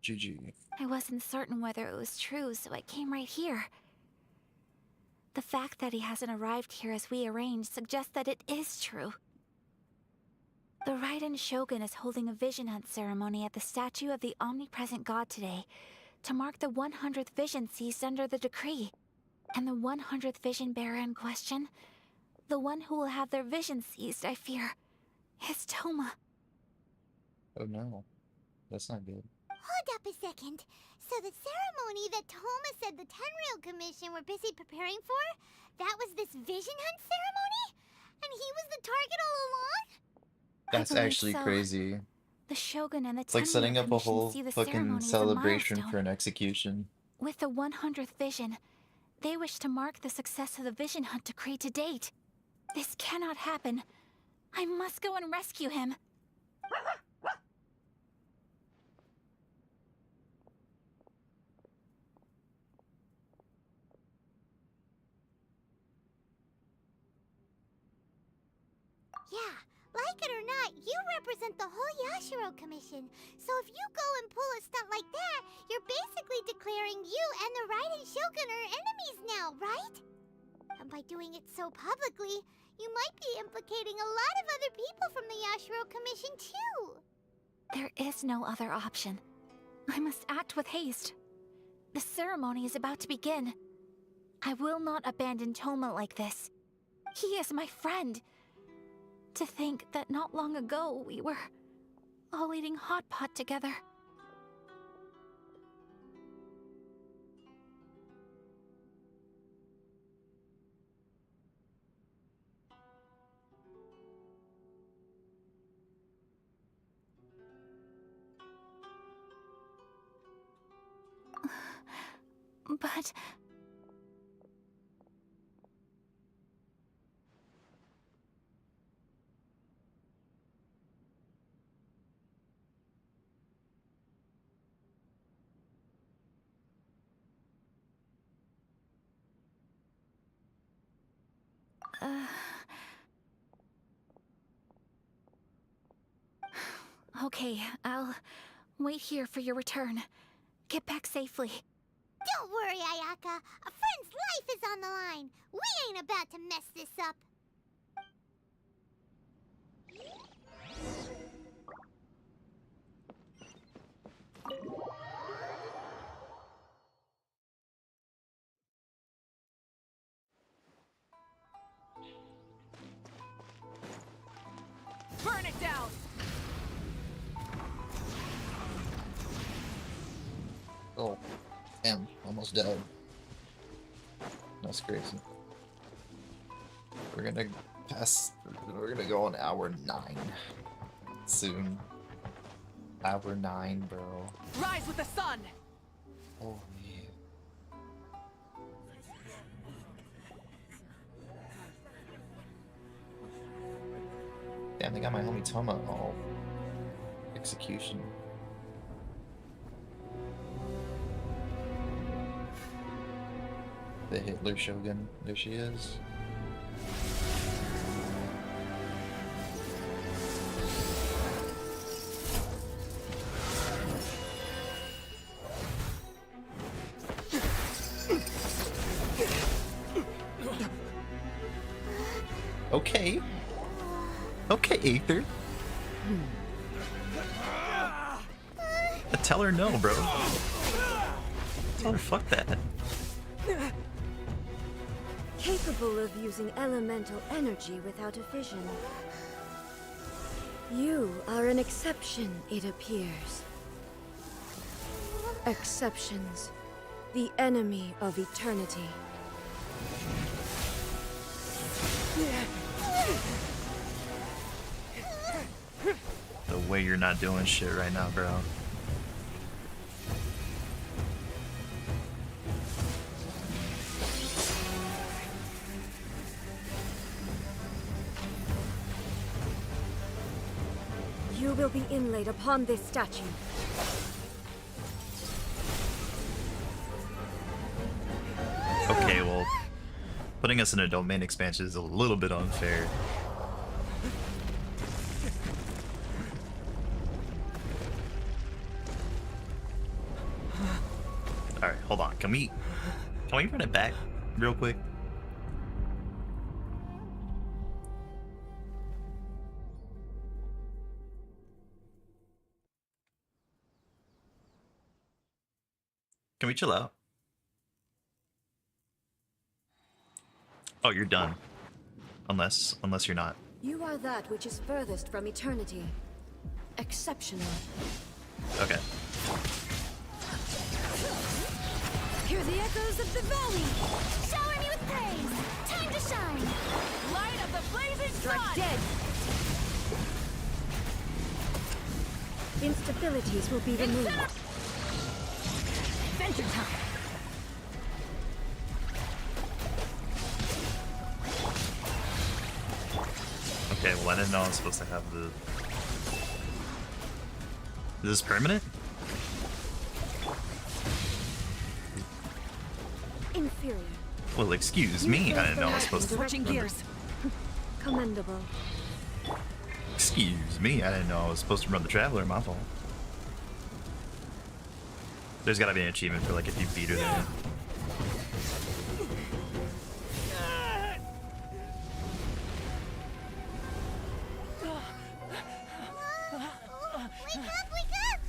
Speaker 13: GG.
Speaker 2: I wasn't certain whether it was true, so I came right here. The fact that he hasn't arrived here as we arranged suggests that it is true. The Raiden Shogun is holding a vision hunt ceremony at the statue of the omnipresent god today to mark the 100th vision seized under the decree. And the 100th vision bearer in question, the one who will have their vision seized, I fear, is Toma.
Speaker 13: Oh no. That's not good.
Speaker 6: Hold up a second. So the ceremony that Toma said the Tenryou Commission were busy preparing for, that was this vision hunt ceremony? And he was the target all along?
Speaker 13: That's
Speaker 2: believe
Speaker 13: actually
Speaker 2: so.
Speaker 13: crazy.
Speaker 2: The Shogun and the
Speaker 13: It's like
Speaker 2: Tenryou
Speaker 13: setting up a
Speaker 2: Commission
Speaker 13: whole
Speaker 2: see the
Speaker 13: fucking
Speaker 2: ceremony as a
Speaker 13: celebration
Speaker 2: milestone.
Speaker 13: for an execution.
Speaker 2: With the 100th vision, they wish to mark the success of the vision hunt decree to date. This cannot happen. I must go and rescue him.
Speaker 6: Yeah, like it or not, you represent the whole Yashiro Commission. So if you go and pull a stunt like that, you're basically declaring you and the Raiden Shogun are enemies now, right? And by doing it so publicly, you might be implicating a lot of other people from the Yashiro Commission too.
Speaker 2: There is no other option. I must act with haste. The ceremony is about to begin. I will not abandon Toma like this. He is my friend. To think that not long ago we were all eating hot pot together. But... Okay, I'll wait here for your return. Get back safely.
Speaker 6: Don't worry, Ayaka. A friend's life is on the line. We ain't about to mess this up.
Speaker 4: Burn it down!
Speaker 13: Oh, damn, almost died. That's crazy. We're gonna go on hour 9 soon. Hour 9, bro.
Speaker 4: Rise with the sun!
Speaker 13: Oh, yeah. Damn, they got my homie Toma all execution. The Hitler Shogun, there she is. Okay. Okay, Aether. Tell her no, bro. Tell her fuck that.
Speaker 9: capable of using elemental energy without a fission. You are an exception, it appears. Exceptions. The enemy of eternity.
Speaker 13: The way you're not doing shit right now, bro.
Speaker 9: You will be inlaid upon this statue.
Speaker 13: Okay, well, putting us in a domain expansion is a little bit unfair. Alright, hold on. Can we run it back real quick? Can we chill out? Oh, you're done. Unless you're not.
Speaker 9: You are that which is furthest from eternity. Exceptional.
Speaker 13: Okay.
Speaker 9: Hear the echoes of the valley!
Speaker 2: Shower me with praise! Time to shine!
Speaker 4: Light of the blazing
Speaker 9: Strike
Speaker 4: sun!
Speaker 9: dead! Instabilities will be removed.
Speaker 4: Adventure time!
Speaker 13: Okay, well I didn't know I was supposed to have the... Is this permanent?
Speaker 9: Inferior.
Speaker 13: Well, excuse me, I didn't know I was supposed to...
Speaker 4: Switching gears.
Speaker 9: Commendable.
Speaker 13: Excuse me, I didn't know I was supposed to run the Traveler, my fault. There's gotta be an achievement for like if you beat her there.
Speaker 6: Wake up, wake up!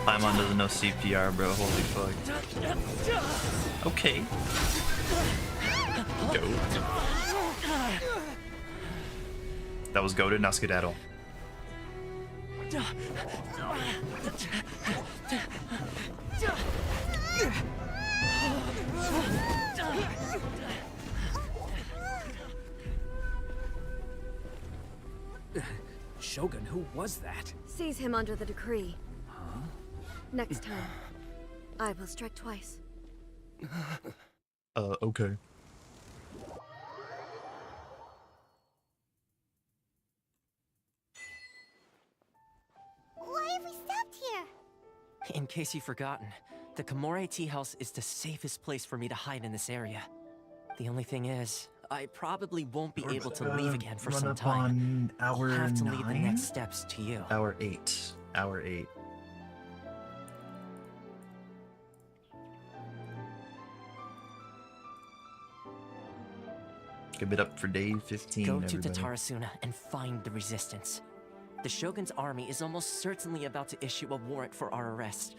Speaker 13: Paimon doesn't know CPR, bro. Holy fuck. Okay. Go. That was goated, now skedaddle.
Speaker 11: Shogun, who was that?
Speaker 9: Seize him under the decree. Huh? Next time, I will strike twice.
Speaker 13: Okay.
Speaker 6: Why have we stopped here?
Speaker 14: In case you've forgotten, the Komore Tea House is the safest place for me to hide in this area. The only thing is, I probably won't be able to leave again for some time. I'll have to leave the next steps to you.
Speaker 13: Hour 8. Hour 8. Give it up for day 15,
Speaker 14: Go to
Speaker 13: everybody.
Speaker 14: Tatarasuna and find the resistance. The Shogun's army is almost certainly about to issue a warrant for our arrest.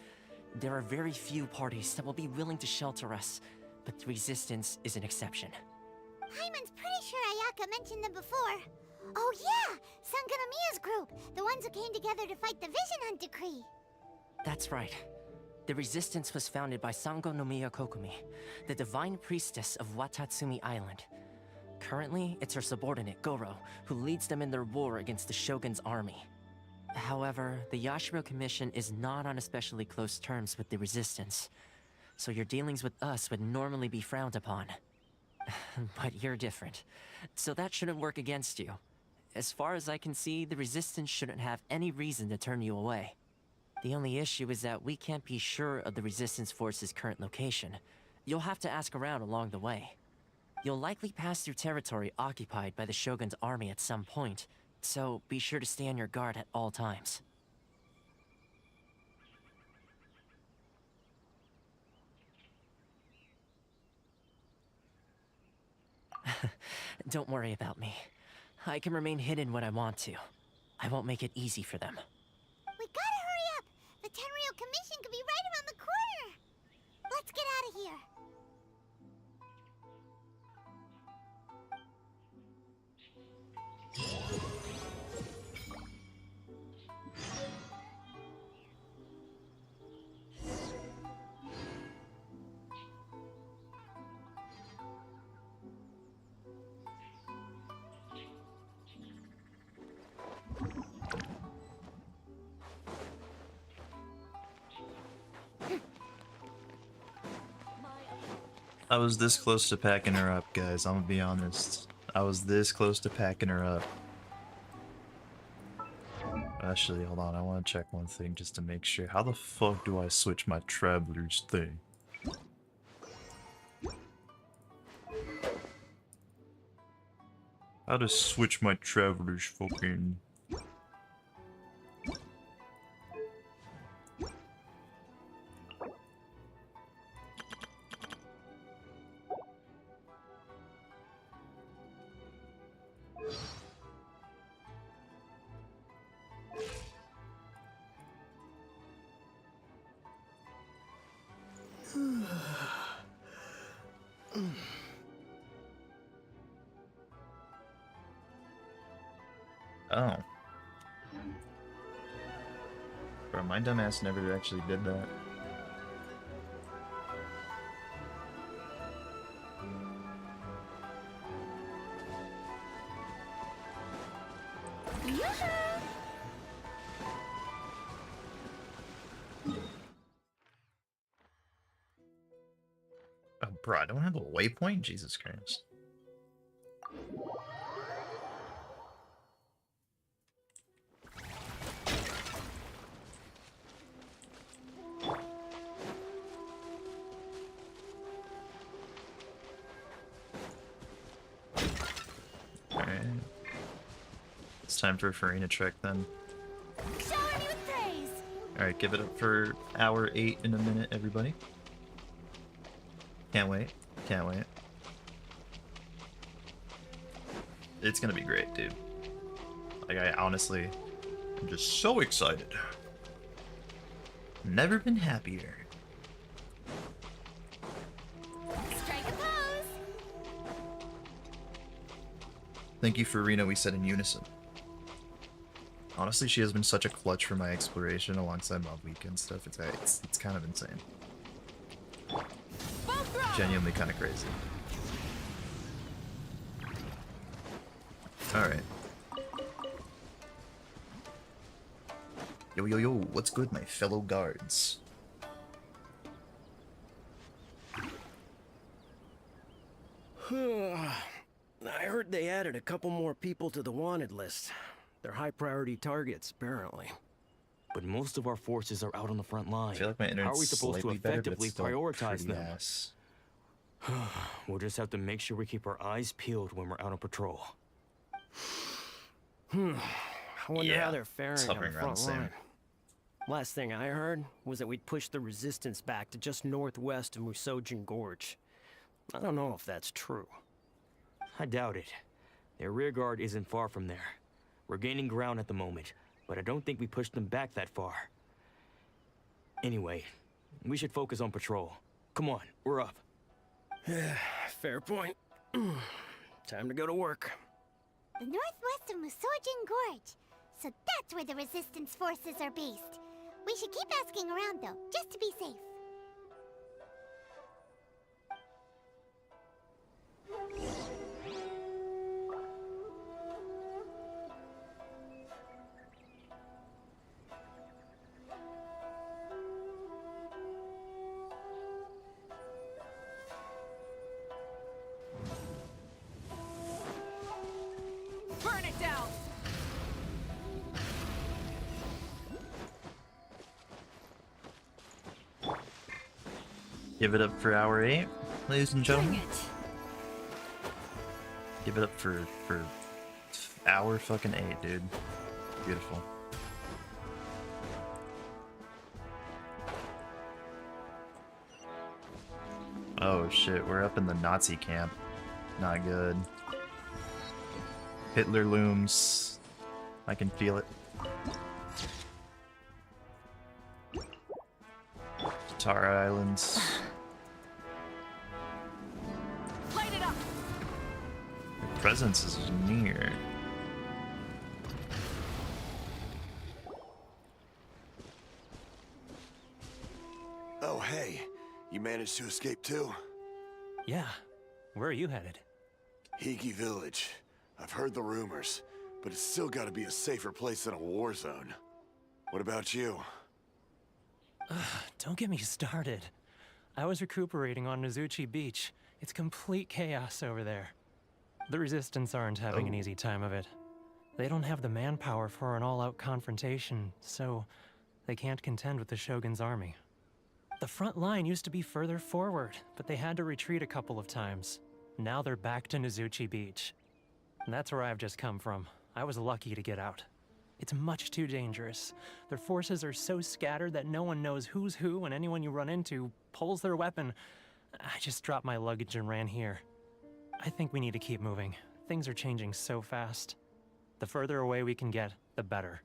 Speaker 14: There are very few parties that will be willing to shelter us, but the resistance is an exception.
Speaker 6: Paimon's pretty sure Ayaka mentioned them before. Oh yeah! Sanganamiya's group! The ones who came together to fight the Vision Hunt Decree!
Speaker 14: That's right. The resistance was founded by Sango no Miya Kokumi, the divine priestess of Watatsumi Island. Currently, it's her subordinate, Goro, who leads them in their war against the Shogun's army. However, the Yashiro Commission is not on especially close terms with the resistance, so your dealings with us would normally be frowned upon. But you're different, so that shouldn't work against you. As far as I can see, the resistance shouldn't have any reason to turn you away. The only issue is that we can't be sure of the resistance force's current location. You'll have to ask around along the way. You'll likely pass through territory occupied by the Shogun's army at some point, so be sure to stay on your guard at all times. Don't worry about me. I can remain hidden when I want to. I won't make it easy for them.
Speaker 6: We gotta hurry up! The Tenryou Commission could be right around the corner! Let's get out of here!
Speaker 13: I was this close to packing her up, guys. I'm gonna be honest. I was this close to packing her up. Actually, hold on. I want to check one thing just to make sure. How the fuck do I switch my traveler's thing? How to switch my traveler's fucking... Oh. Bro, my dumbass never actually did that. Oh, bro, I don't have a waypoint? Jesus Christ. Alright. It's time for Farina Trek then.
Speaker 6: Shower me with praise!
Speaker 13: Alright, give it up for hour 8 in a minute, everybody. Can't wait. Can't wait. It's gonna be great, dude. Like, I honestly am just so excited. Never been happier.
Speaker 6: Strike a pose!
Speaker 13: Thank you, Farina, we said in unison. Honestly, she has been such a clutch for my exploration alongside Mob Week and stuff. It's kind of insane. Genuinely kind of crazy. Alright. Yo, yo, yo, what's good, my fellow guards?
Speaker 15: I heard they added a couple more people to the wanted list. They're high priority targets, apparently.
Speaker 16: But most of our forces are out on the front line.
Speaker 13: I feel like my
Speaker 16: How are
Speaker 13: internet's
Speaker 16: we supposed to
Speaker 13: slightly better, but
Speaker 16: effectively
Speaker 13: it's still
Speaker 16: prioritize
Speaker 13: pretty
Speaker 16: them?
Speaker 13: ass.
Speaker 16: We'll just have to make sure we keep our eyes peeled when we're out on patrol.
Speaker 15: I wonder
Speaker 13: Yeah,
Speaker 15: how they're faring
Speaker 13: it's
Speaker 15: on the
Speaker 13: hovering around
Speaker 15: front
Speaker 13: the same.
Speaker 15: line. Last thing I heard was that we'd pushed the resistance back to just northwest of Musojin Gorge. I don't know if that's true.
Speaker 16: I doubt it. Their rear guard isn't far from there. We're gaining ground at the moment, but I don't think we pushed them back that far. Anyway, we should focus on patrol. Come on, we're up.
Speaker 15: Fair point. Time to go to work.
Speaker 6: The northwest of Musojin Gorge. So that's where the resistance forces are based. We should keep asking around though, just to be safe.
Speaker 4: Burn it down!
Speaker 13: Give it up for hour 8, ladies and gentlemen. Give it up for hour fucking 8, dude. Beautiful. Oh shit, we're up in the Nazi camp. Not good. Hitler looms. I can feel it. Tara Islands.
Speaker 4: Light it up.
Speaker 13: Your presence is near.
Speaker 7: Oh, hey. You managed to escape too?
Speaker 16: Yeah. Where are you headed?
Speaker 7: Higi Village. I've heard the rumors, but it's still gotta be a safer place than a war zone. What about you?
Speaker 16: Don't get me started. I was recuperating on Nozuchi Beach. It's complete chaos over there. The Resistance aren't having an easy time of it. They don't have the manpower for an all-out confrontation, so they can't contend with the Shogun's army. The front line used to be further forward, but they had to retreat a couple of times. Now they're back to Nozuchi Beach. And that's where I've just come from. I was lucky to get out. It's much too dangerous. Their forces are so scattered that no one knows who's who, and anyone you run into pulls their weapon. I just dropped my luggage and ran here. I think we need to keep moving. Things are changing so fast. The further away we can get, the better.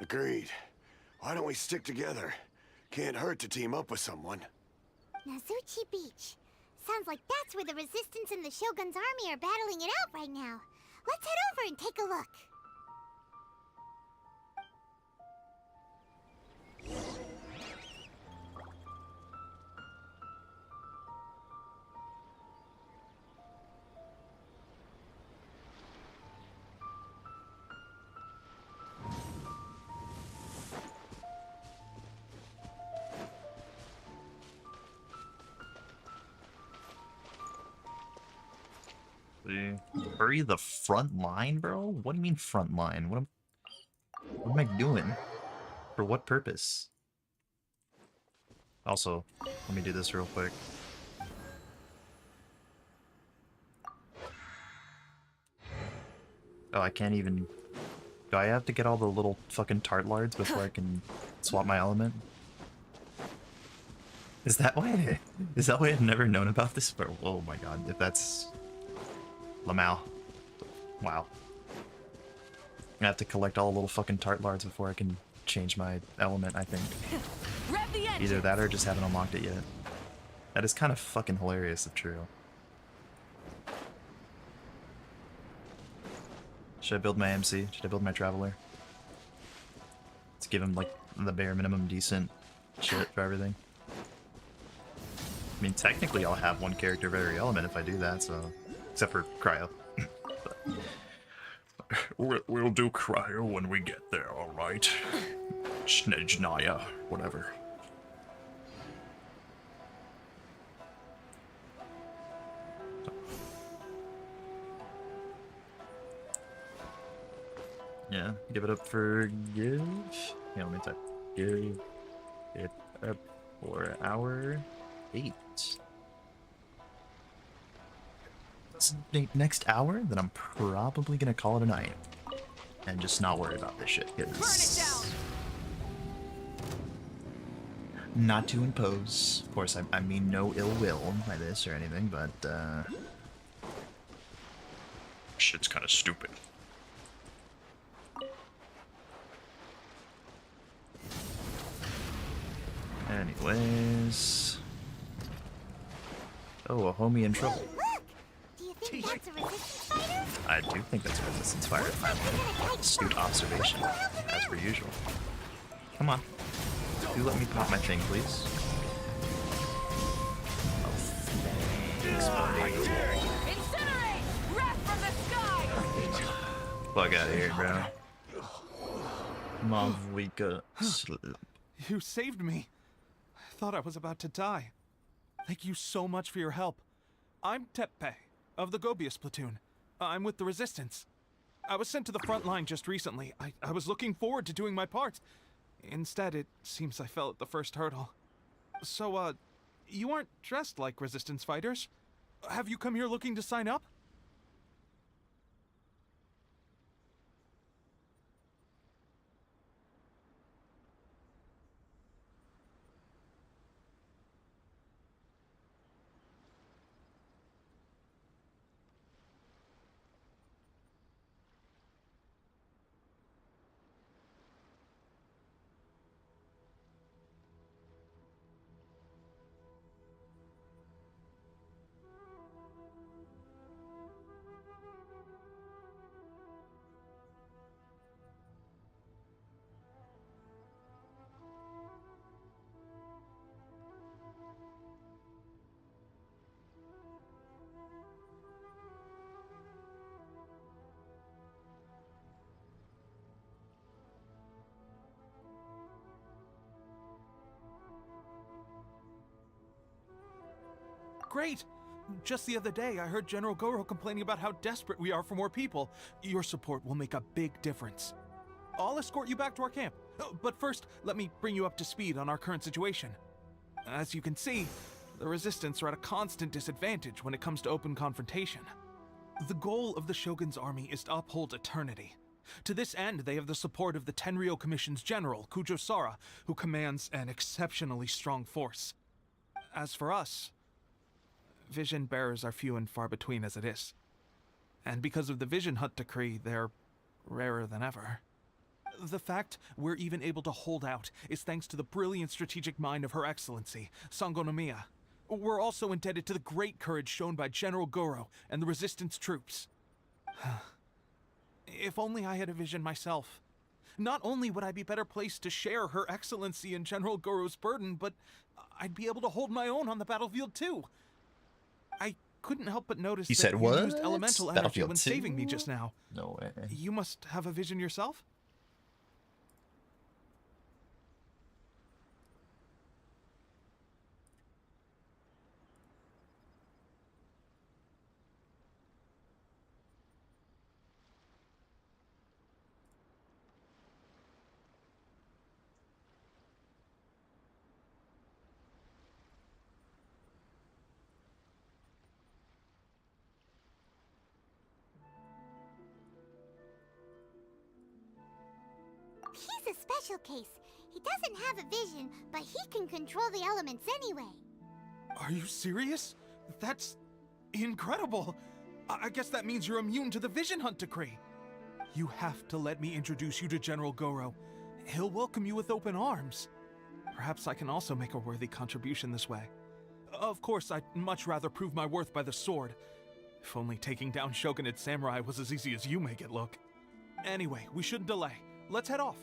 Speaker 7: Agreed. Why don't we stick together? Can't hurt to team up with someone.
Speaker 6: Nozuchi Beach. Sounds like that's where the Resistance and the Shogun's army are battling it out right now. Let's head over and take a look.
Speaker 13: Hurry the front line, bro? What do you mean front line? What am I doing? For what purpose? Also, let me do this real quick. Oh, I can't even... Do I have to get all the little fucking tartlards before I can swap my element? Is that why I've never known about this? But, oh my god, if that's... Lamau. Wow. I have to collect all the little fucking tartlards before I can change my element, I think. Either that or just haven't unlocked it yet. That is kind of fucking hilarious if true. Should I build my MC? Should I build my Traveler? Let's give him, like, the bare minimum decent shit for everything. I mean, technically I'll have one character of every element if I do that, so... Except for Cryo. We'll do Cryo when we get there, alright? Snejnaya, whatever. Yeah, give it up for give. Yeah, let me type. Give it up for hour 8. Next hour, then I'm probably gonna call it a night and just not worry about this shit. Not to impose, of course. I mean no ill will by this or anything, but shit's kind of stupid. Anyways, oh, a homie in trouble.
Speaker 6: That's a Resistance fighter?
Speaker 13: I do think that's a Resistance fighter. Astute observation, as per usual. Come on. Do let me pop my thing, please. Oh, thanks, buddy.
Speaker 4: Incinerate! Wrath from the sky!
Speaker 13: Fuck out of here, bro. Mavwika.
Speaker 17: You saved me. I thought I was about to die. Thank you so much for your help. I'm Teppe, of the Gobius platoon. I'm with the Resistance. I was sent to the front line just recently. I was looking forward to doing my part. Instead, it seems I fell at the first hurdle. So, you aren't dressed like Resistance fighters. Have you come here looking to sign up? great. Just the other day, I heard General Goro complaining about how desperate we are for more people. Your support will make a big difference. I'll escort you back to our camp. But first, let me bring you up to speed on our current situation. As you can see, the Resistance are at a constant disadvantage when it comes to open confrontation. The goal of the Shogun's army is to uphold eternity. To this end, they have the support of the Tenryou Commission's general, Kujo-Sara, who commands an exceptionally strong force. As for us, vision bearers are few and far between as it is. And because of the Vision Hunt Decree, they're rarer than ever. The fact we're even able to hold out is thanks to the brilliant strategic mind of Her Excellency, Sango Nomiya. We're also indebted to the great courage shown by General Goro and the Resistance troops. If only I had a vision myself. Not only would I be better placed to share Her Excellency and General Goro's burden, but I'd be able to hold my own on the battlefield too. I couldn't help but notice that you used elemental energy when saving me just now.
Speaker 13: No way.
Speaker 17: You must have a vision yourself?
Speaker 6: He's a special case. He doesn't have a vision, but he can control the elements anyway.
Speaker 17: Are you serious? That's incredible. I guess that means you're immune to the Vision Hunt Decree. You have to let me introduce you to General Goro. He'll welcome you with open arms. Perhaps I can also make a worthy contribution this way. Of course, I'd much rather prove my worth by the sword. If only taking down Shogunate Samurai was as easy as you make it look. Anyway, we shouldn't delay. Let's head off.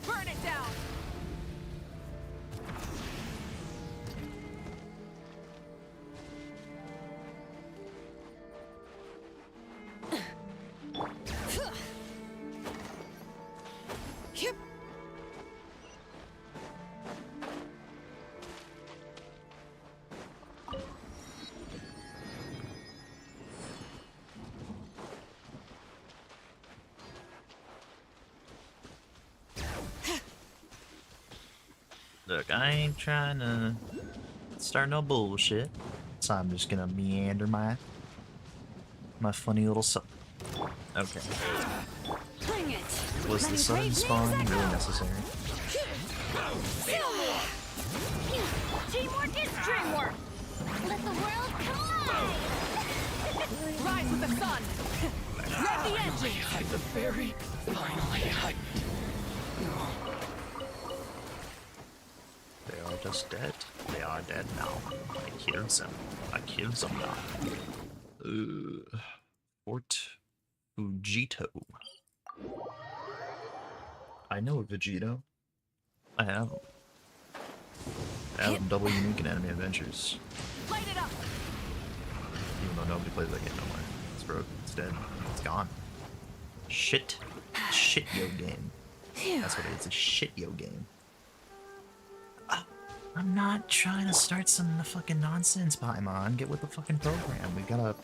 Speaker 4: Burn it down!
Speaker 9: Yep.
Speaker 13: Look, I ain't trying to start no bullshit, so I'm just gonna meander my funny little self. Okay.
Speaker 9: Bring it.
Speaker 13: Was the sudden spawn really necessary?
Speaker 9: Teamwork is dreamwork.
Speaker 6: Let the world collide!
Speaker 4: Rise with the sun! Rev the engine!
Speaker 5: The ferry finally
Speaker 13: They are just dead. They are dead now. I killed them. I killed them now. Fort Fujito. I know a Vegito. I have him. I have him double unique in Anime Adventures.
Speaker 4: Light it up!
Speaker 13: Even though nobody plays that game no more. It's broke. It's dead. It's gone. Shit. Shit yo game. That's what it is. A shit yo game. I'm not trying to start some fucking nonsense, Paimon. Get with the fucking program. We got a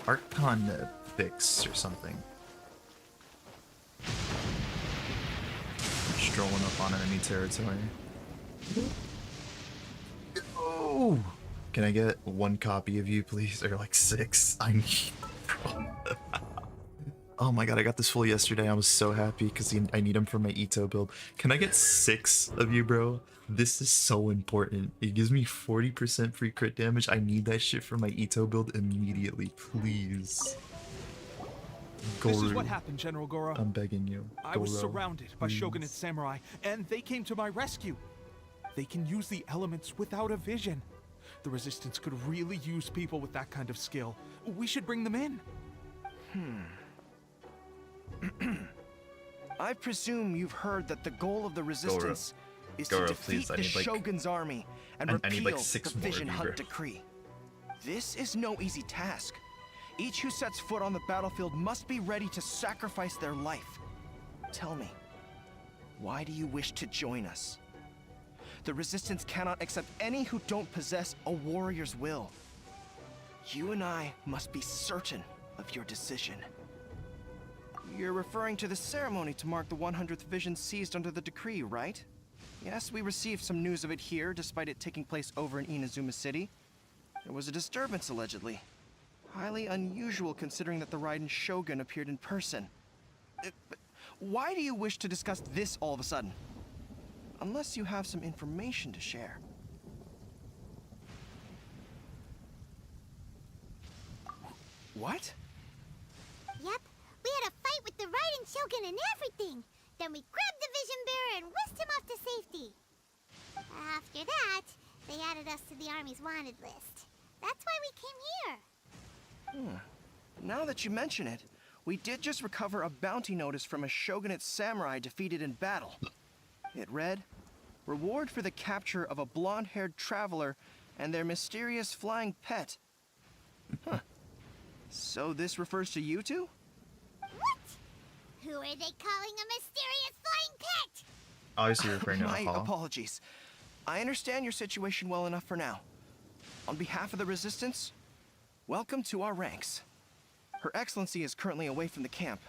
Speaker 13: ArtCon to fix or something. Strolling up on enemy territory. Oh! Can I get one copy of you, please? Or like 6? I need... Oh my god, I got this full yesterday. I was so happy because I need them for my Ito build. Can I get 6 of you, bro? This is so important. It gives me 40% free crit damage. I need that shit for my Ito build immediately, please. Goro.
Speaker 17: This is what happened, General Goro.
Speaker 13: I'm begging you.
Speaker 17: I was
Speaker 13: Goro,
Speaker 17: surrounded by
Speaker 13: please.
Speaker 17: Shogunate Samurai, and they came to my rescue. They can use the elements without a vision. The Resistance could really use people with that kind of skill. We should bring them in.
Speaker 18: I presume you've heard that the goal of the Resistance is
Speaker 13: Goro,
Speaker 18: to defeat
Speaker 13: please, I
Speaker 18: the
Speaker 13: need, like,
Speaker 18: Shogun's army and
Speaker 13: I need,
Speaker 18: repeal
Speaker 13: like, 6
Speaker 18: the
Speaker 13: more
Speaker 18: Vision
Speaker 13: of you,
Speaker 18: Hunt
Speaker 13: bro.
Speaker 18: Decree. This is no easy task. Each who sets foot on the battlefield must be ready to sacrifice their life. Tell me, why do you wish to join us? The Resistance cannot accept any who don't possess a warrior's will. You and I must be certain of your decision. You're referring to the ceremony to mark the 100th vision seized under the decree, right? Yes, we received some news of it here, despite it taking place over in Inazuma City. There was a disturbance, allegedly. Highly unusual considering that the Raiden Shogun appeared in person. But why do you wish to discuss this all of a sudden? Unless you have some information to share. What?
Speaker 6: Yep, we had a fight with the Raiden Shogun and everything. Then we grabbed the Vision Bearer and whisked him off to safety. After that, they added us to the Army's wanted list. That's why we came here.
Speaker 18: Now that you mention it, we did just recover a bounty notice from a Shogunate samurai defeated in battle. It read, "Reward for the capture of a blonde-haired traveler and their mysterious flying pet." Huh. So this refers to you two?
Speaker 6: What? Who are they calling a mysterious flying pet?
Speaker 13: Obviously referring to
Speaker 18: My
Speaker 13: Apollo.
Speaker 18: apologies. I understand your situation well enough for now. On behalf of the Resistance, welcome to our ranks. Her Excellency is currently away from the camp.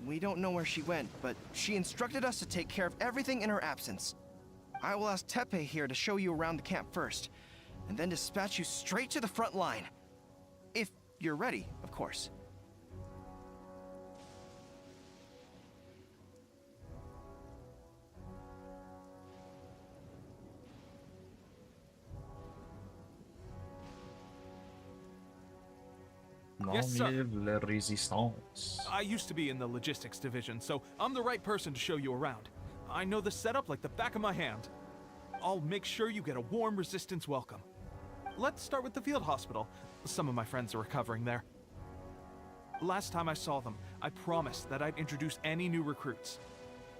Speaker 18: We don't know where she went, but she instructed us to take care of everything in her absence. I will ask Teppei here to show you around the camp first, and then dispatch you straight to the front line. If you're ready, of course.
Speaker 17: Yes, sir.
Speaker 1: La Résistance.
Speaker 17: I used to be in the logistics division, so I'm the right person to show you around. I know the setup like the back of my hand. I'll make sure you get a warm Resistance welcome. Let's start with the field hospital. Some of my friends are recovering there. Last time I saw them, I promised that I'd introduce any new recruits.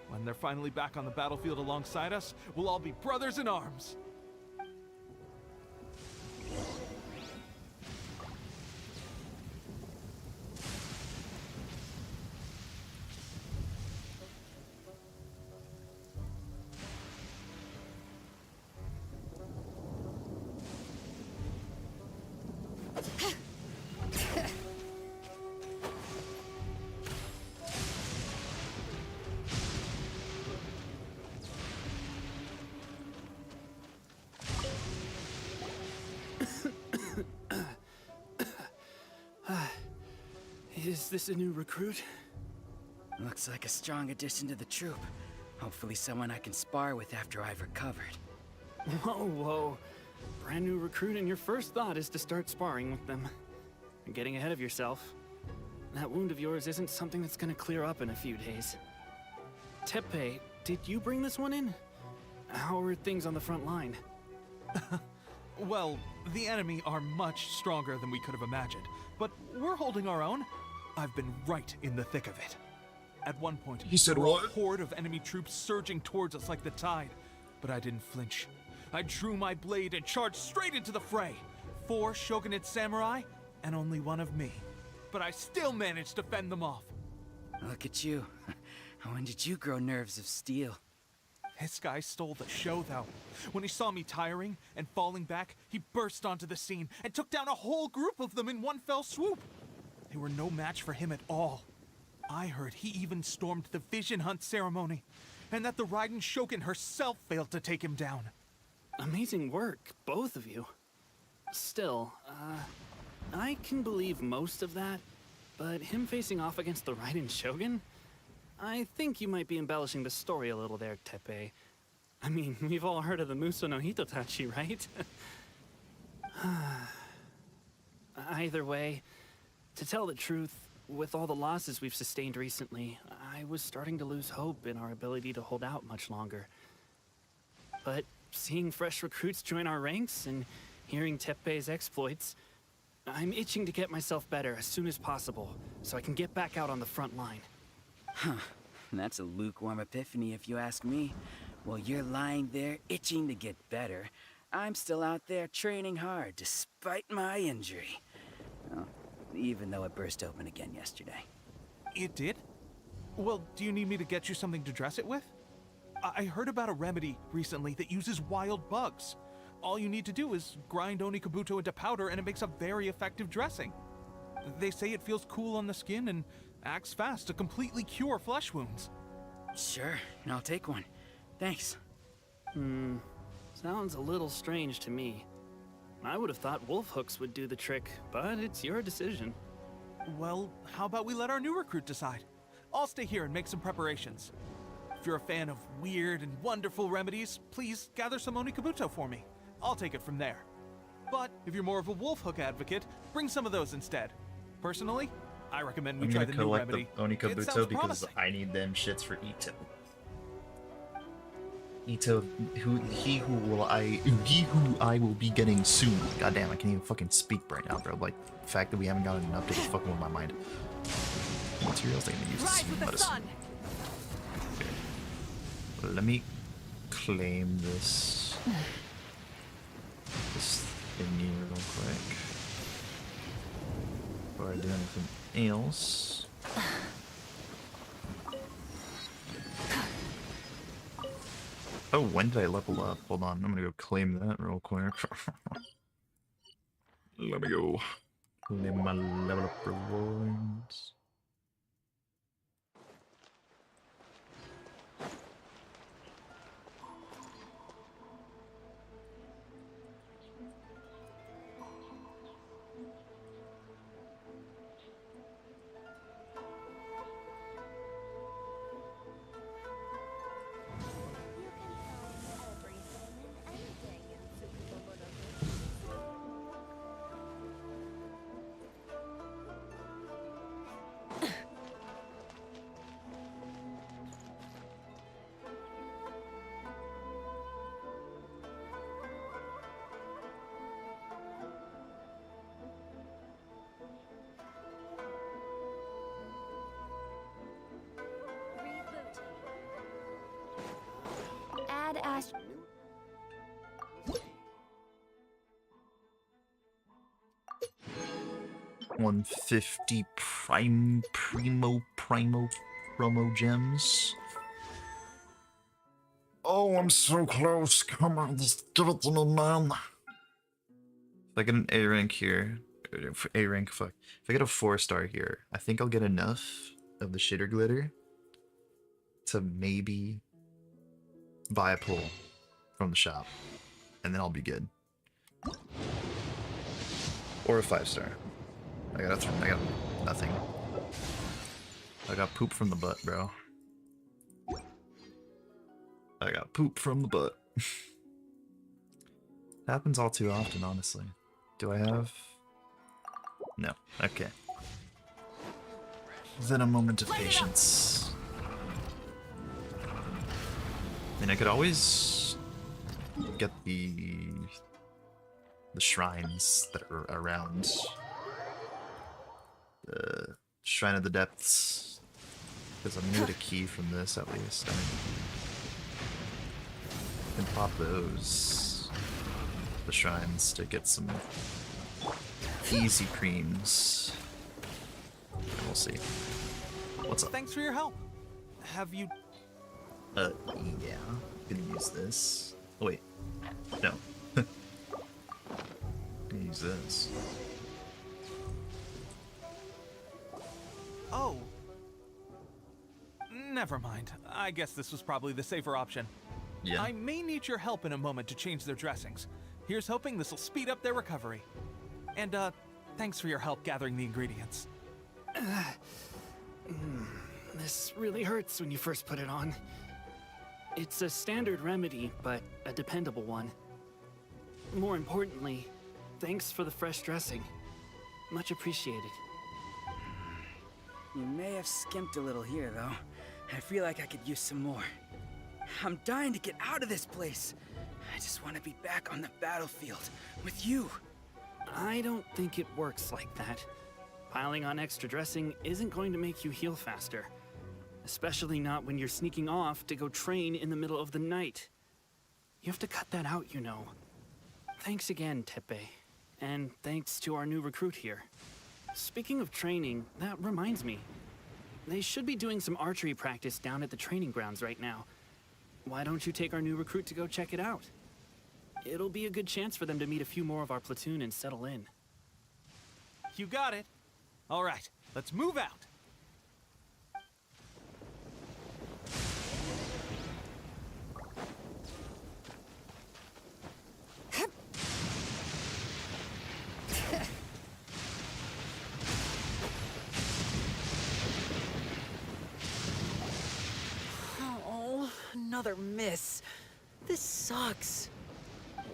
Speaker 17: When they're finally back on the battlefield alongside us, we'll all be brothers in arms.
Speaker 11: Is this a new recruit?
Speaker 10: Looks like a strong addition to the troop. Hopefully someone I can spar with after I've recovered.
Speaker 12: Whoa. Brand new recruit and your first thought is to start sparring with them. You're getting ahead of yourself. That wound of yours isn't something that's gonna clear up in a few days. Teppei, did you bring this one in? How are things on the front line?
Speaker 17: Well, the enemy are much stronger than we could have imagined, but we're holding our own. I've been right in the thick of it. At one point,
Speaker 1: He said
Speaker 17: there were
Speaker 1: what?
Speaker 17: a horde of enemy troops surging towards us like the tide, but I didn't flinch. I drew my blade and charged straight into the fray. 4 Shogunate samurai, and only 1 of me. But I still managed to fend them off.
Speaker 10: Look at you. When did you grow nerves of steel?
Speaker 17: This guy stole the show, though. When he saw me tiring and falling back, he burst onto the scene and took down a whole group of them in one fell swoop. They were no match for him at all. I heard he even stormed the Vision Hunt ceremony, and that the Raiden Shogun herself failed to take him down.
Speaker 12: Amazing work, both of you. Still, I can believe most of that, but him facing off against the Raiden Shogun? I think you might be embellishing the story a little there, Teppei. I mean, we've all heard of the Muso no Hitotachi, right? Either way, to tell the truth, with all the losses we've sustained recently, I was starting to lose hope in our ability to hold out much longer. But seeing fresh recruits join our ranks and hearing Teppei's exploits, I'm itching to get myself better as soon as possible, so I can get back out on the front line.
Speaker 10: Huh. That's a lukewarm epiphany if you ask me. While you're lying there itching to get better, I'm still out there training hard despite my injury. Well, even though it burst open again yesterday.
Speaker 17: It did? Well, do you need me to get you something to dress it with? I heard about a remedy recently that uses wild bugs. All you need to do is grind Onikabuto into powder and it makes a very effective dressing. They say it feels cool on the skin and acts fast to completely cure flesh wounds.
Speaker 10: Sure, I'll take one. Thanks.
Speaker 12: Sounds a little strange to me. I would have thought wolf hooks would do the trick, but it's your decision.
Speaker 17: Well, how about we let our new recruit decide? I'll stay here and make some preparations. If you're a fan of weird and wonderful remedies, please gather some Onikabuto for me. I'll take it from there. But if you're more of a wolf hook advocate, bring some of those instead. Personally, I recommend we
Speaker 13: I'm
Speaker 17: try
Speaker 13: gonna
Speaker 17: the new
Speaker 13: collect
Speaker 17: remedy.
Speaker 13: the Onikabuto
Speaker 17: sounds
Speaker 13: because
Speaker 17: promising.
Speaker 13: I need them shits for Ito. Ito, who I will be getting soon. Goddamn, I can't even fucking speak right now, bro. Like, the fact that we haven't gotten an update is fucking with my mind. Materials they're gonna use this medicine. Okay. Well, let me claim this thingy real quick before I do anything else. Oh, when did I level up? Hold on, I'm gonna go claim that real quick. Let me go claim my level up rewards.
Speaker 2: Add Ash.
Speaker 13: 150 primo promo gems. Oh, I'm so close. Come on, just give it to me, man. If I get an A rank here, A rank, fuck. If I get a 4-star here, I think I'll get enough of the shitter glitter to maybe buy a pull from the shop, and then I'll be good. Or a 5-star. I got nothing. I got poop from the butt, bro. I got poop from the butt. Happens all too often, honestly. Do I have? No. Okay. Then a moment of patience. I mean, I could always get the shrines that are around the Shrine of the Depths, because I'm gonna get a key from this at least. I can pop those, the shrines, to get some easy creams. And we'll see. What's up?
Speaker 17: Thanks for your help. Have you...
Speaker 13: Yeah. Gonna use this. Oh, wait. No. Gonna use this.
Speaker 17: Oh. Never mind. I guess this was probably the safer option.
Speaker 13: Yeah.
Speaker 17: I may need your help in a moment to change their dressings. Here's hoping this will speed up their recovery. And, thanks for your help gathering the ingredients.
Speaker 12: This really hurts when you first put it on. It's a standard remedy, but a dependable one. More importantly, thanks for the fresh dressing. Much appreciated.
Speaker 10: You may have skimped a little here, though. I feel like I could use some more. I'm dying to get out of this place. I just want to be back on the battlefield with you.
Speaker 12: I don't think it works like that. Piling on extra dressing isn't going to make you heal faster. Especially not when you're sneaking off to go train in the middle of the night. You have to cut that out, you know. Thanks again, Tepe. And thanks to our new recruit here. Speaking of training, that reminds me. They should be doing some archery practice down at the training grounds right now. Why don't you take our new recruit to go check it out? It'll be a good chance for them to meet a few more of our platoon and settle in.
Speaker 17: You got it. All right, let's move out.
Speaker 19: Oh, another miss. This sucks.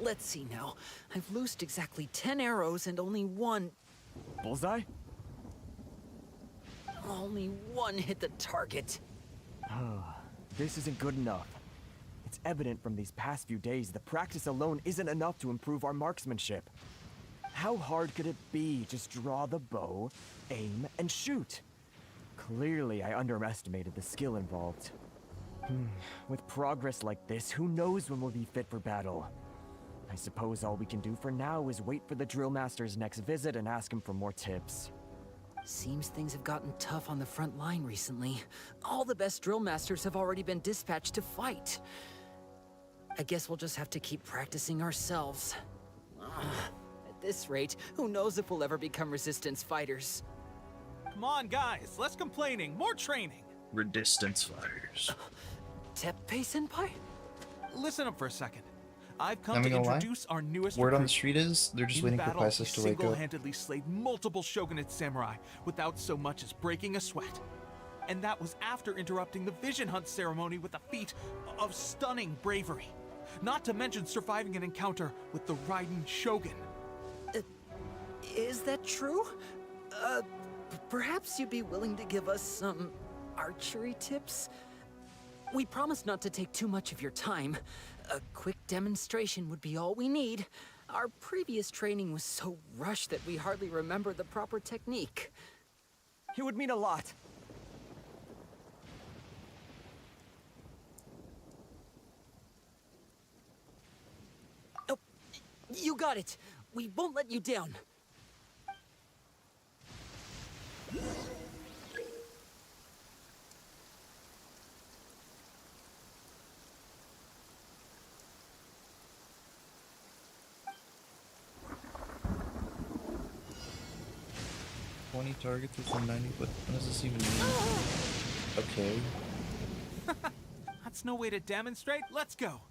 Speaker 19: Let's see now. I've loosed exactly 10 arrows and only one...
Speaker 20: Bullseye?
Speaker 19: Only one hit the target.
Speaker 20: This isn't good enough. It's evident from these past few days the practice alone isn't enough to improve our marksmanship. How hard could it be? Just draw the bow, aim, and shoot. Clearly, I underestimated the skill involved. With progress like this, who knows when we'll be fit for battle? I suppose all we can do for now is wait for the drill master's next visit and ask him for more tips.
Speaker 19: Seems things have gotten tough on the front line recently. All the best drill masters have already been dispatched to fight. I guess we'll just have to keep practicing ourselves. At this rate, who knows if we'll ever become resistance fighters.
Speaker 17: Come on, guys, less complaining, more training.
Speaker 13: Resistance fighters.
Speaker 19: Teppei-senpai?
Speaker 17: Listen up for a second. I've
Speaker 1: Not
Speaker 17: come to
Speaker 1: gonna lie,
Speaker 17: introduce our newest
Speaker 1: word on the
Speaker 17: recruit.
Speaker 1: street is they're just
Speaker 17: In
Speaker 1: waiting for
Speaker 17: battle,
Speaker 1: Pisces
Speaker 17: he
Speaker 1: to wake up.
Speaker 17: single-handedly slayed multiple shogunate samurai without so much as breaking a sweat. And that was after interrupting the vision hunt ceremony with a feat of stunning bravery. Not to mention surviving an encounter with the Raiden Shogun.
Speaker 19: Is that true? Perhaps you'd be willing to give us some archery tips? We promise not to take too much of your time. A quick demonstration would be all we need. Our previous training was so rushed that we hardly remember the proper technique.
Speaker 20: It would mean a lot.
Speaker 19: Oh, you got it. We won't let you down.
Speaker 1: Targets within 90, but what does this even mean? Okay.
Speaker 17: That's no way to demonstrate. Let's go.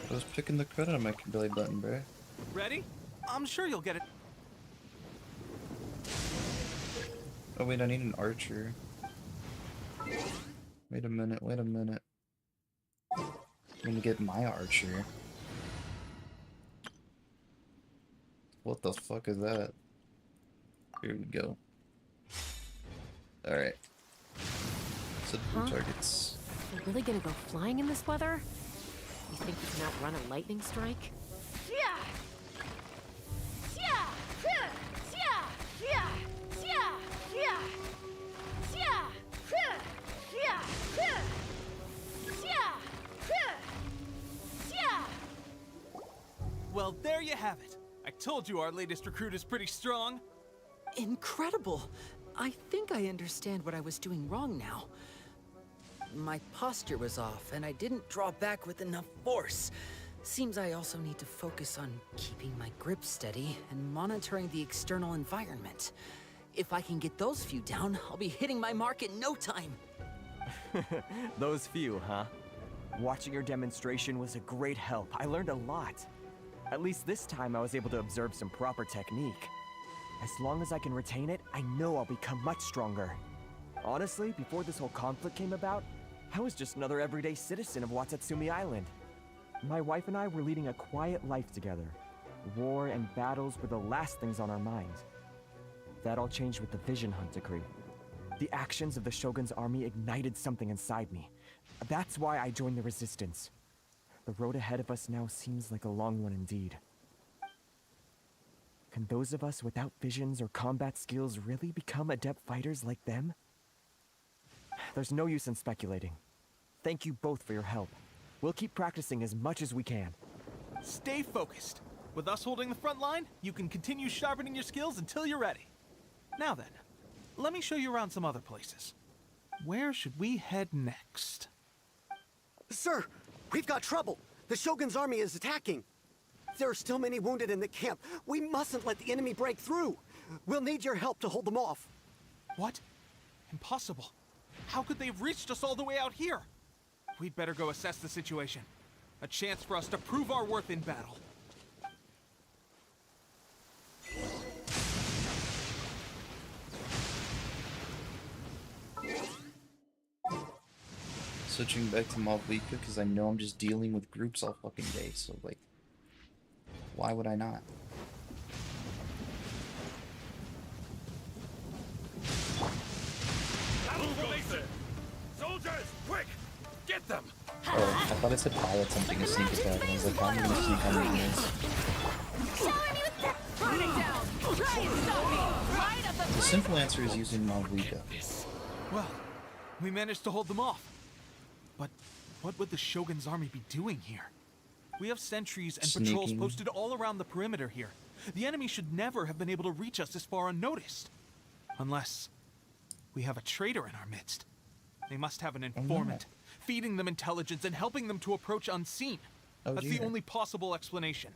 Speaker 1: I was picking the credit on my belly button, bro.
Speaker 17: Ready? I'm sure you'll get it.
Speaker 1: Oh wait, I need an archer. Wait a minute, wait a minute. I'm gonna get my archer. What the fuck is that? Here we go. Alright. So blue targets.
Speaker 21: We're really gonna go flying in this weather? You think you can outrun a lightning strike?
Speaker 17: Well, there you have it. I told you our latest recruit is pretty strong.
Speaker 19: Incredible! I think I understand what I was doing wrong now. My posture was off, and I didn't draw back with enough force. Seems I also need to focus on keeping my grip steady and monitoring the external environment. If I can get those few down, I'll be hitting my mark in no time.
Speaker 20: Those few, huh? Watching your demonstration was a great help. I learned a lot. At least this time I was able to observe some proper technique. As long as I can retain it, I know I'll become much stronger. Honestly, before this whole conflict came about, I was just another everyday citizen of Watatsumi Island. My wife and I were leading a quiet life together. War and battles were the last things on our mind. That all changed with the Vision Hunt decree. The actions of the Shogun's army ignited something inside me. That's why I joined the resistance. The road ahead of us now seems like a long one indeed. Can those of us without visions or combat skills really become adept fighters like them? There's no use in speculating. Thank you both for your help. We'll keep practicing as much as we can.
Speaker 17: Stay focused. With us holding the front line, you can continue sharpening your skills until you're ready. Now then, let me show you around some other places. Where should we head next?
Speaker 3: Sir, we've got trouble. The Shogun's army is attacking. There are still many wounded in the camp. We mustn't let the enemy break through. We'll need your help to hold them off.
Speaker 17: What? Impossible. How could they have reached us all the way out here? We'd better go assess the situation. A chance for us to prove our worth in battle.
Speaker 22: Switching back to Malvika because I know I'm just dealing with groups all fucking day, so like, why would I not?
Speaker 8: Soldiers, quick! Get them!
Speaker 22: Oh, I thought it said pilot something to sneak attack, and I was like, how am I gonna sneak on the enemies? The simple answer is using Malvika.
Speaker 17: Well, we managed to hold them off. But what would the Shogun's army be doing here? We have sentries and patrols
Speaker 22: Sneaking.
Speaker 17: posted all around the perimeter here. The enemy should never have been able to reach us this far unnoticed. Unless we have a traitor in our midst. They must have an informant, feeding them intelligence and helping them to approach unseen.
Speaker 22: Oh,
Speaker 17: That's the
Speaker 22: dear.
Speaker 17: only possible explanation.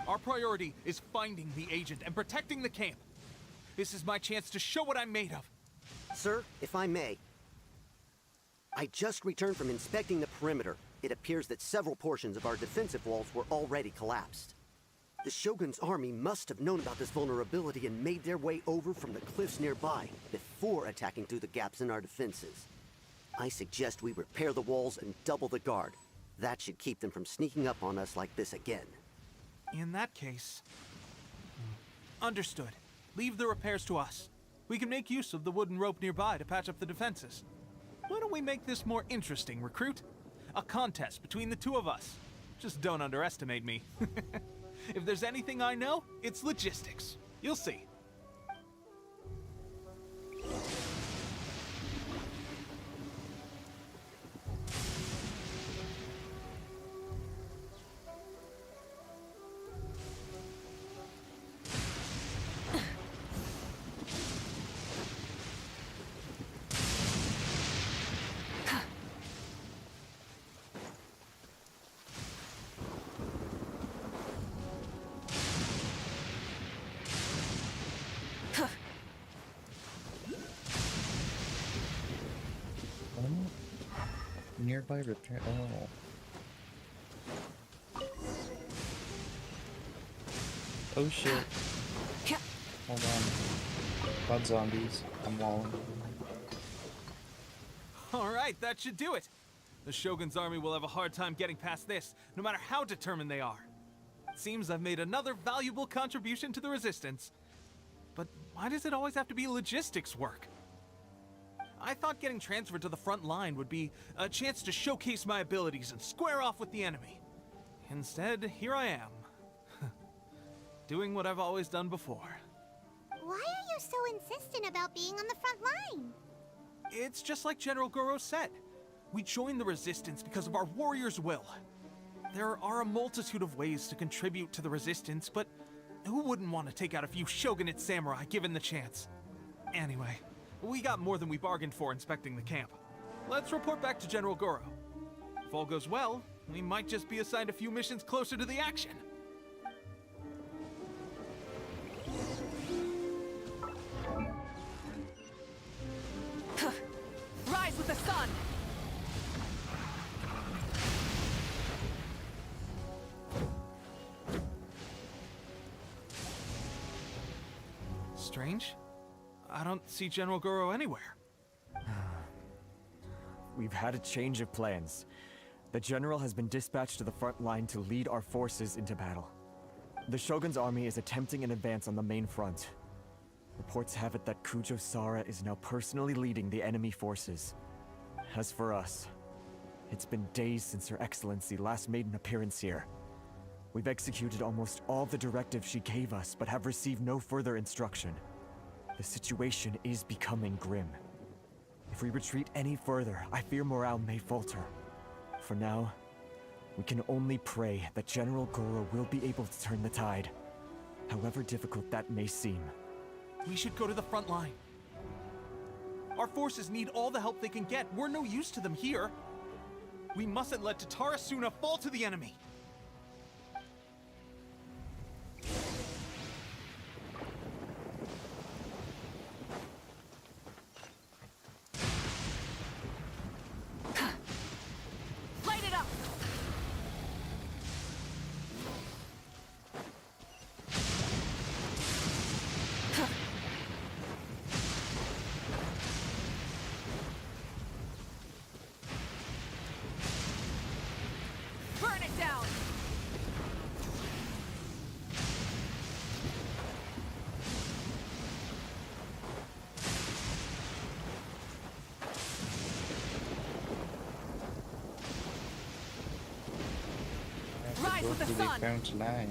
Speaker 17: Our priority is finding the agent and protecting the camp. This is my chance to show what I'm made of.
Speaker 3: Sir, if I may. I just returned from inspecting the perimeter. It appears that several portions of our defensive walls were already collapsed. The Shogun's army must have known about this vulnerability and made their way over from the cliffs nearby before attacking through the gaps in our defenses. I suggest we repair the walls and double the guard. That should keep them from sneaking up on us like this again.
Speaker 17: In that case... Understood. Leave the repairs to us. We can make use of the wooden rope nearby to patch up the defenses. Why don't we make this more interesting, recruit? A contest between the two of us. Just don't underestimate me. If there's anything I know, it's logistics. You'll see.
Speaker 22: Nearby repair. Oh. Oh shit. Hold on. About zombies. I'm walling.
Speaker 17: Alright, that should do it. The Shogun's army will have a hard time getting past this, no matter how determined they are. It seems I've made another valuable contribution to the Resistance. But why does it always have to be logistics work? I thought getting transferred to the front line would be a chance to showcase my abilities and square off with the enemy. Instead, here I am. Doing what I've always done before.
Speaker 6: Why are you so insistent about being on the front line?
Speaker 17: It's just like General Goro said. We joined the Resistance because of our warrior's will. There are a multitude of ways to contribute to the Resistance, but who wouldn't want to take out a few shogunate samurai given the chance? Anyway, we got more than we bargained for inspecting the camp. Let's report back to General Goro. If all goes well, we might just be assigned a few missions closer to the action.
Speaker 4: Rise with the sun!
Speaker 17: Strange. I don't see General Goro anywhere.
Speaker 20: We've had a change of plans. The general has been dispatched to the front line to lead our forces into battle. The Shogun's army is attempting an advance on the main front. Reports have it that Kujo Sara is now personally leading the enemy forces. As for us, it's been days since Her Excellency last made an appearance here. We've executed almost all the directives she gave us, but have received no further instruction. The situation is becoming grim. If we retreat any further, I fear morale may falter. For now, We can only pray that General Goro will be able to turn the tide, however difficult that may seem.
Speaker 17: We should go to the front line. Our forces need all the help they can get. We're no use to them here. We mustn't let Tatarasuna fall to the enemy.
Speaker 4: Light it up! Burn it down! Rise with the
Speaker 22: To
Speaker 4: sun!
Speaker 22: front line.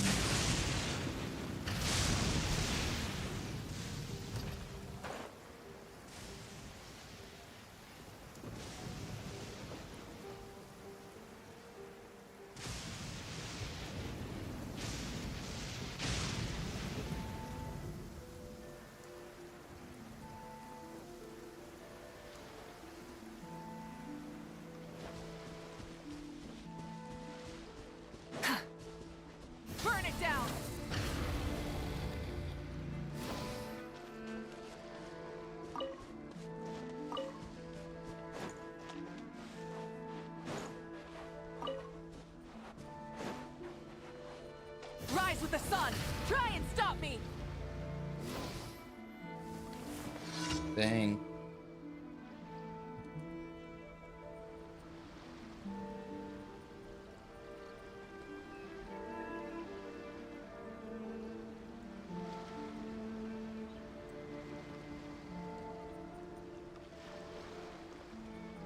Speaker 4: Burn it down! Rise with the sun! Try and stop me!
Speaker 22: Dang.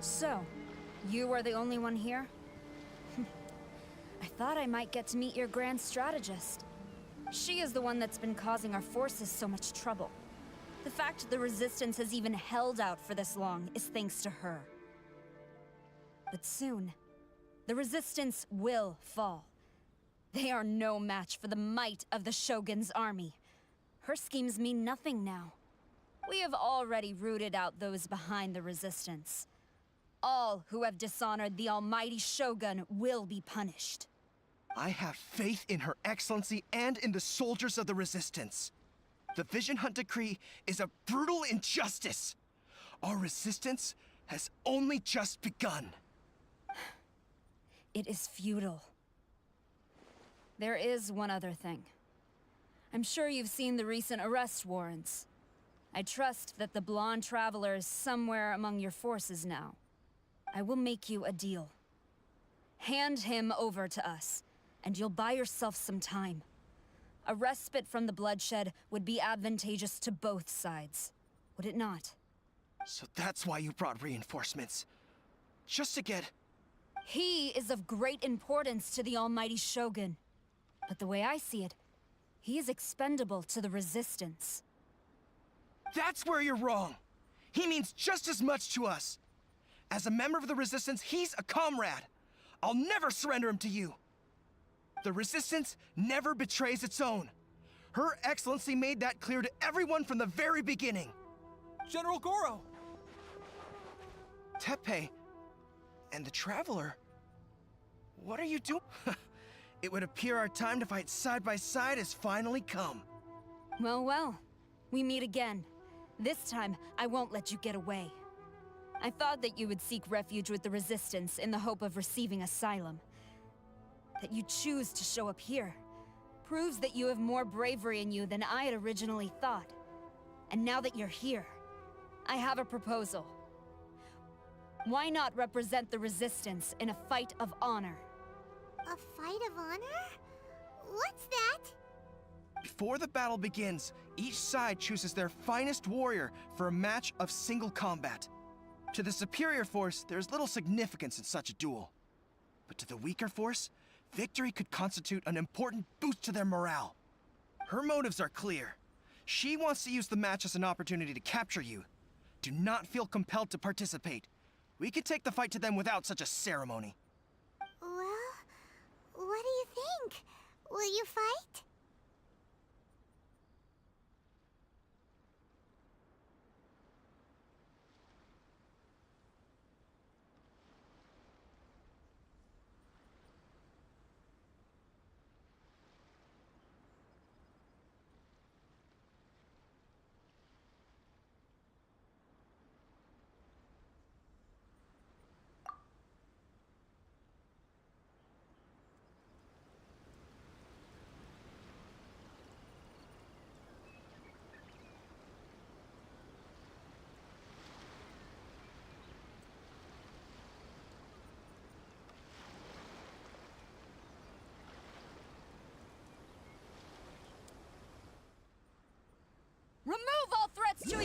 Speaker 14: So, you are the only one here? I thought I might get to meet your grand strategist. She is the one that's been causing our forces so much trouble. The fact the Resistance has even held out for this long is thanks to her. But soon, the Resistance will fall. They are no match for the might of the Shogun's army. Her schemes mean nothing now. We have already rooted out those behind the Resistance. All who have dishonored the almighty Shogun will be punished.
Speaker 18: I have faith in Her Excellency and in the soldiers of the Resistance. The Vision Hunt Decree is a brutal injustice. Our resistance has only just begun.
Speaker 14: It is futile. There is one other thing. I'm sure you've seen the recent arrest warrants. I trust that the blonde traveler is somewhere among your forces now. I will make you a deal. Hand him over to us, and you'll buy yourself some time. A respite from the bloodshed would be advantageous to both sides, would it not?
Speaker 18: So that's why you brought reinforcements. Just to get...
Speaker 14: He is of great importance to the almighty Shogun. But the way I see it, he is expendable to the Resistance.
Speaker 18: That's where you're wrong! He means just as much to us! As a member of the Resistance, he's a comrade! I'll never surrender him to you! The Resistance never betrays its own. Her Excellency made that clear to everyone from the very beginning.
Speaker 17: General Goro!
Speaker 18: Teppei and the Traveler? What are you doing? It would appear our time to fight side by side has finally come.
Speaker 14: Well, well. We meet again. This time, I won't let you get away. I thought that you would seek refuge with the Resistance in the hope of receiving asylum. That you choose to show up here proves that you have more bravery in you than I had originally thought. And now that you're here, I have a proposal. Why not represent the Resistance in a fight of honor?
Speaker 6: A fight of honor? What's that?
Speaker 18: Before the battle begins, each side chooses their finest warrior for a match of single combat. To the superior force, there's little significance in such a duel. But to the weaker force, victory could constitute an important boost to their morale. Her motives are clear. She wants to use the match as an opportunity to capture you. Do not feel compelled to participate. We can take the fight to them without such a ceremony.
Speaker 6: Well,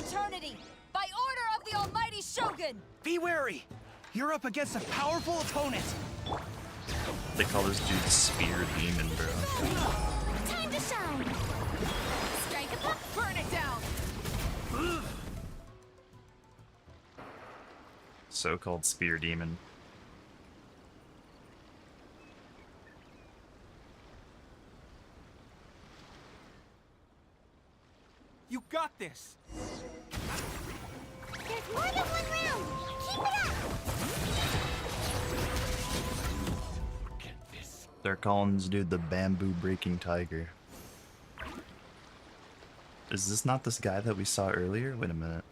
Speaker 14: eternity! By order of the almighty Shogun!
Speaker 18: Be wary! You're up against a powerful opponent!
Speaker 13: They call this dude Spear Demon, bro.
Speaker 2: Time to shine! Strike a pop, burn it down!
Speaker 13: So-called Spear Demon.
Speaker 18: You got this!
Speaker 6: There's more than one round! Keep it up!
Speaker 13: They're calling this dude the Bamboo Breaking Tiger. Is this not this guy that we saw earlier? Wait a minute.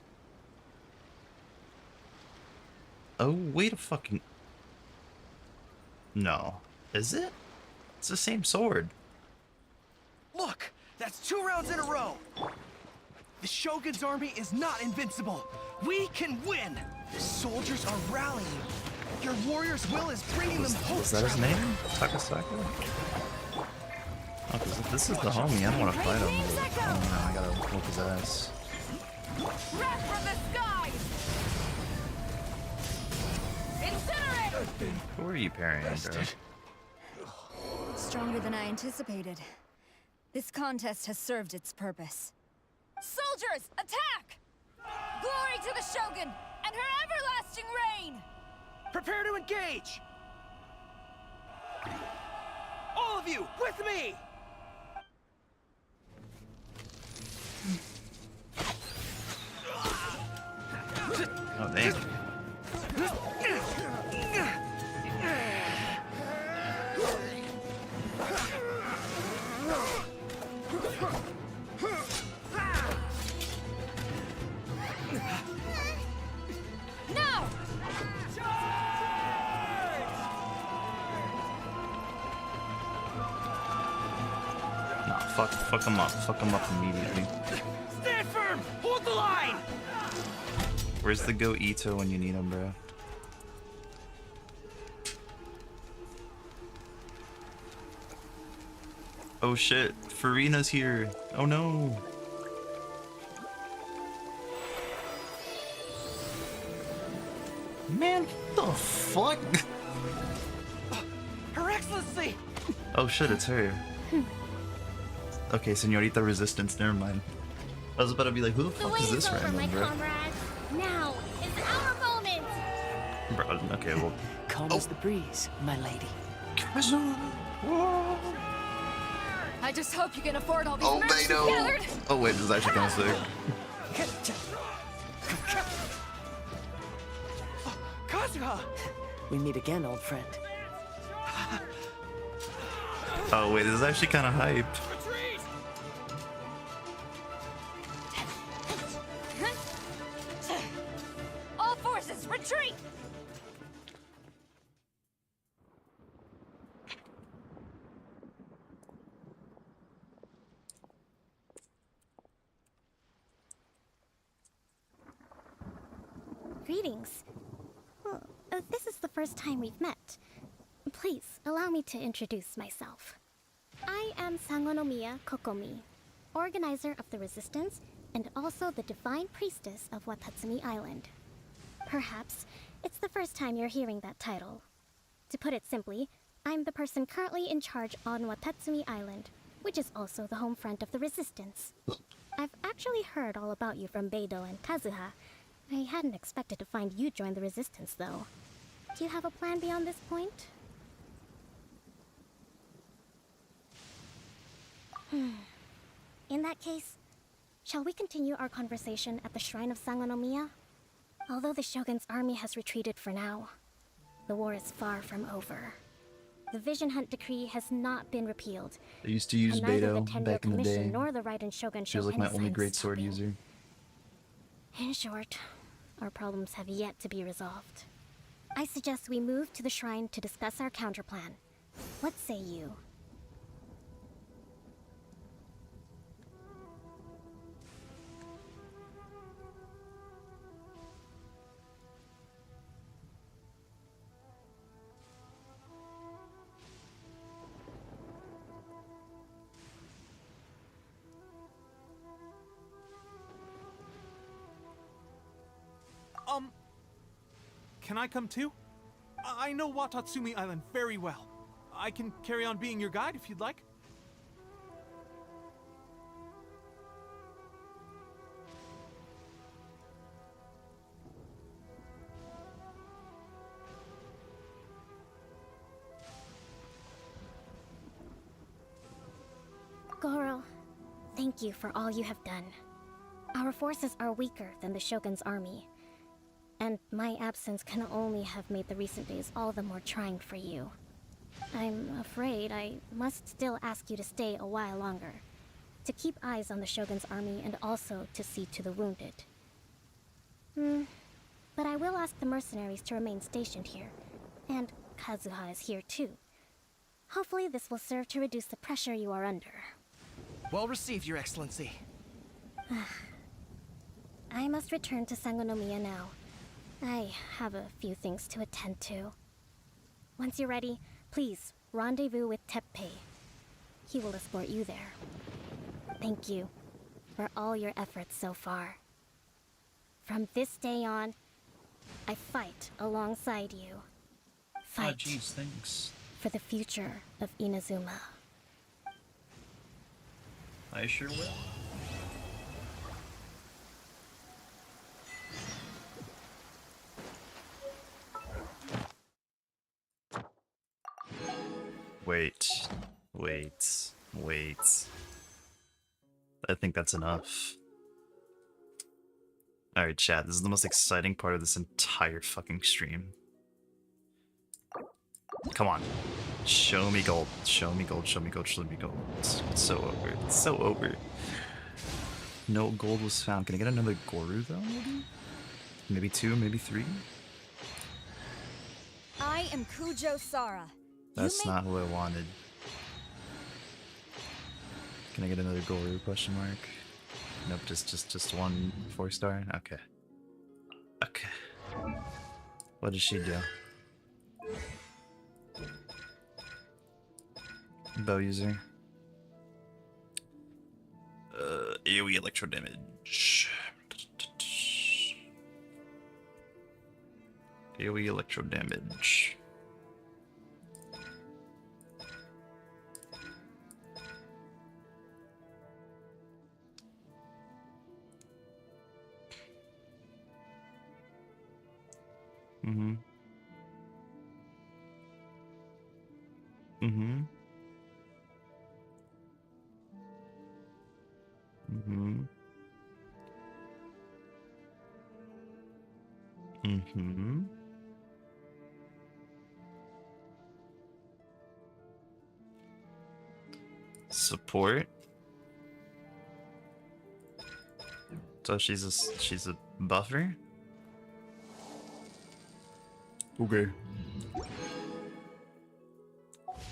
Speaker 13: Oh, wait a fucking... No. Is it? It's the same sword.
Speaker 18: Look! That's 2 rounds in a row! The Shogun's army is not invincible! We can win! The soldiers are rallying! Your warrior's will is bringing them hope!
Speaker 13: Was that his name? Takasaki? Oh, cause if this is the homie, I don't want to fight him. Oh no, I gotta whoop his ass.
Speaker 14: Wrath from the skies! Incinerate!
Speaker 13: Who are you parrying, bro?
Speaker 14: Stronger than I anticipated. This contest has served its purpose. Soldiers, attack! Glory to the Shogun and her everlasting reign!
Speaker 18: Prepare to engage! All of you, with me!
Speaker 13: Oh, damn.
Speaker 14: No!
Speaker 13: Nah, fuck him up. Fuck him up immediately.
Speaker 18: Stand firm! Hold the line!
Speaker 13: Where's the Go Ito when you need him, bro? Oh shit, Farina's here. Oh no. Man, what the fuck?
Speaker 18: Her Excellency!
Speaker 13: Oh shit, it's her. Okay, Senorita Resistance, never mind. I was about to be like, who the
Speaker 2: The
Speaker 13: fuck
Speaker 2: wait
Speaker 13: is this
Speaker 2: is over, my
Speaker 13: random, bro?
Speaker 2: comrades. Now is our moment.
Speaker 13: Bro, okay, well.
Speaker 19: Calm as the breeze, my lady.
Speaker 14: I just hope you can afford all these
Speaker 13: Oh,
Speaker 14: mercs
Speaker 13: Beto.
Speaker 14: you gathered.
Speaker 13: Oh wait, this is actually kind of sick.
Speaker 18: Kazuha!
Speaker 19: We meet again, old friend.
Speaker 13: Oh wait, this is actually kind of hype.
Speaker 14: All forces, retreat!
Speaker 6: Greetings. Well, this is the first time we've met. Please, allow me to introduce myself. I am Sangonomiya Kokomi, organizer of the Resistance and also the Divine Priestess of Watatsumi Island. Perhaps it's the first time you're hearing that title. To put it simply, I'm the person currently in charge on Watatsumi Island, which is also the home front of the Resistance. I've actually heard all about you from Beidou and Kazuha. I hadn't expected to find you join the Resistance, though. Do you have a plan beyond this point? In that case, shall we continue our conversation at the Shrine of Sangonomiya? Although the Shogun's army has retreated for now, the war is far from over. The Vision Hunt Decree has not been repealed.
Speaker 13: I used to use
Speaker 6: and neither the
Speaker 13: Beto
Speaker 6: Tenryo
Speaker 13: back in the
Speaker 6: Commission
Speaker 13: day.
Speaker 6: nor the Raiden Shogun
Speaker 13: She
Speaker 6: show
Speaker 13: was like
Speaker 6: any
Speaker 13: my only
Speaker 6: signs
Speaker 13: great
Speaker 6: of
Speaker 13: sword
Speaker 6: stopping.
Speaker 13: user.
Speaker 6: In short, our problems have yet to be resolved. I suggest we move to the shrine to discuss our counterplan. What say you?
Speaker 17: Can I come too? I know Watatsumi Island very well. I can carry on being your guide if you'd like.
Speaker 15: Goro, thank you for all you have done. Our forces are weaker than the Shogun's army, and my absence can only have made the recent days all the more trying for you. I'm afraid I must still ask you to stay a while longer, to keep eyes on the Shogun's army and also to see to the wounded. But I will ask the mercenaries to remain stationed here, and Kazuha is here too. Hopefully this will serve to reduce the pressure you are under.
Speaker 18: Well received, Your Excellency.
Speaker 15: I must return to Sangonomiya now. I have a few things to attend to. Once you're ready, please rendezvous with Teppei. He will escort you there. Thank you for all your efforts so far. From this day on, I fight alongside you. Fight
Speaker 1: jeez, thanks.
Speaker 15: for the future of Inazuma.
Speaker 1: I sure will. Wait. I think that's enough. Alright, chat, this is the most exciting part of this entire fucking stream. Come on. Show me gold. Show me gold, show me gold, show me gold. It's so over. It's so over. No gold was found. Can I get another Goru though, maybe? Maybe 2, maybe 3?
Speaker 14: I am Kujo Sara.
Speaker 1: That's not who I wanted. Can I get another Goru question mark? Nope, just one 4-star? Okay. Okay. What did she do? Bow user. AoE electro damage. AoE electro damage. Mm-hmm. Mm-hmm. Mm-hmm. Mm-hmm. Support. So she's a buffer? Okay.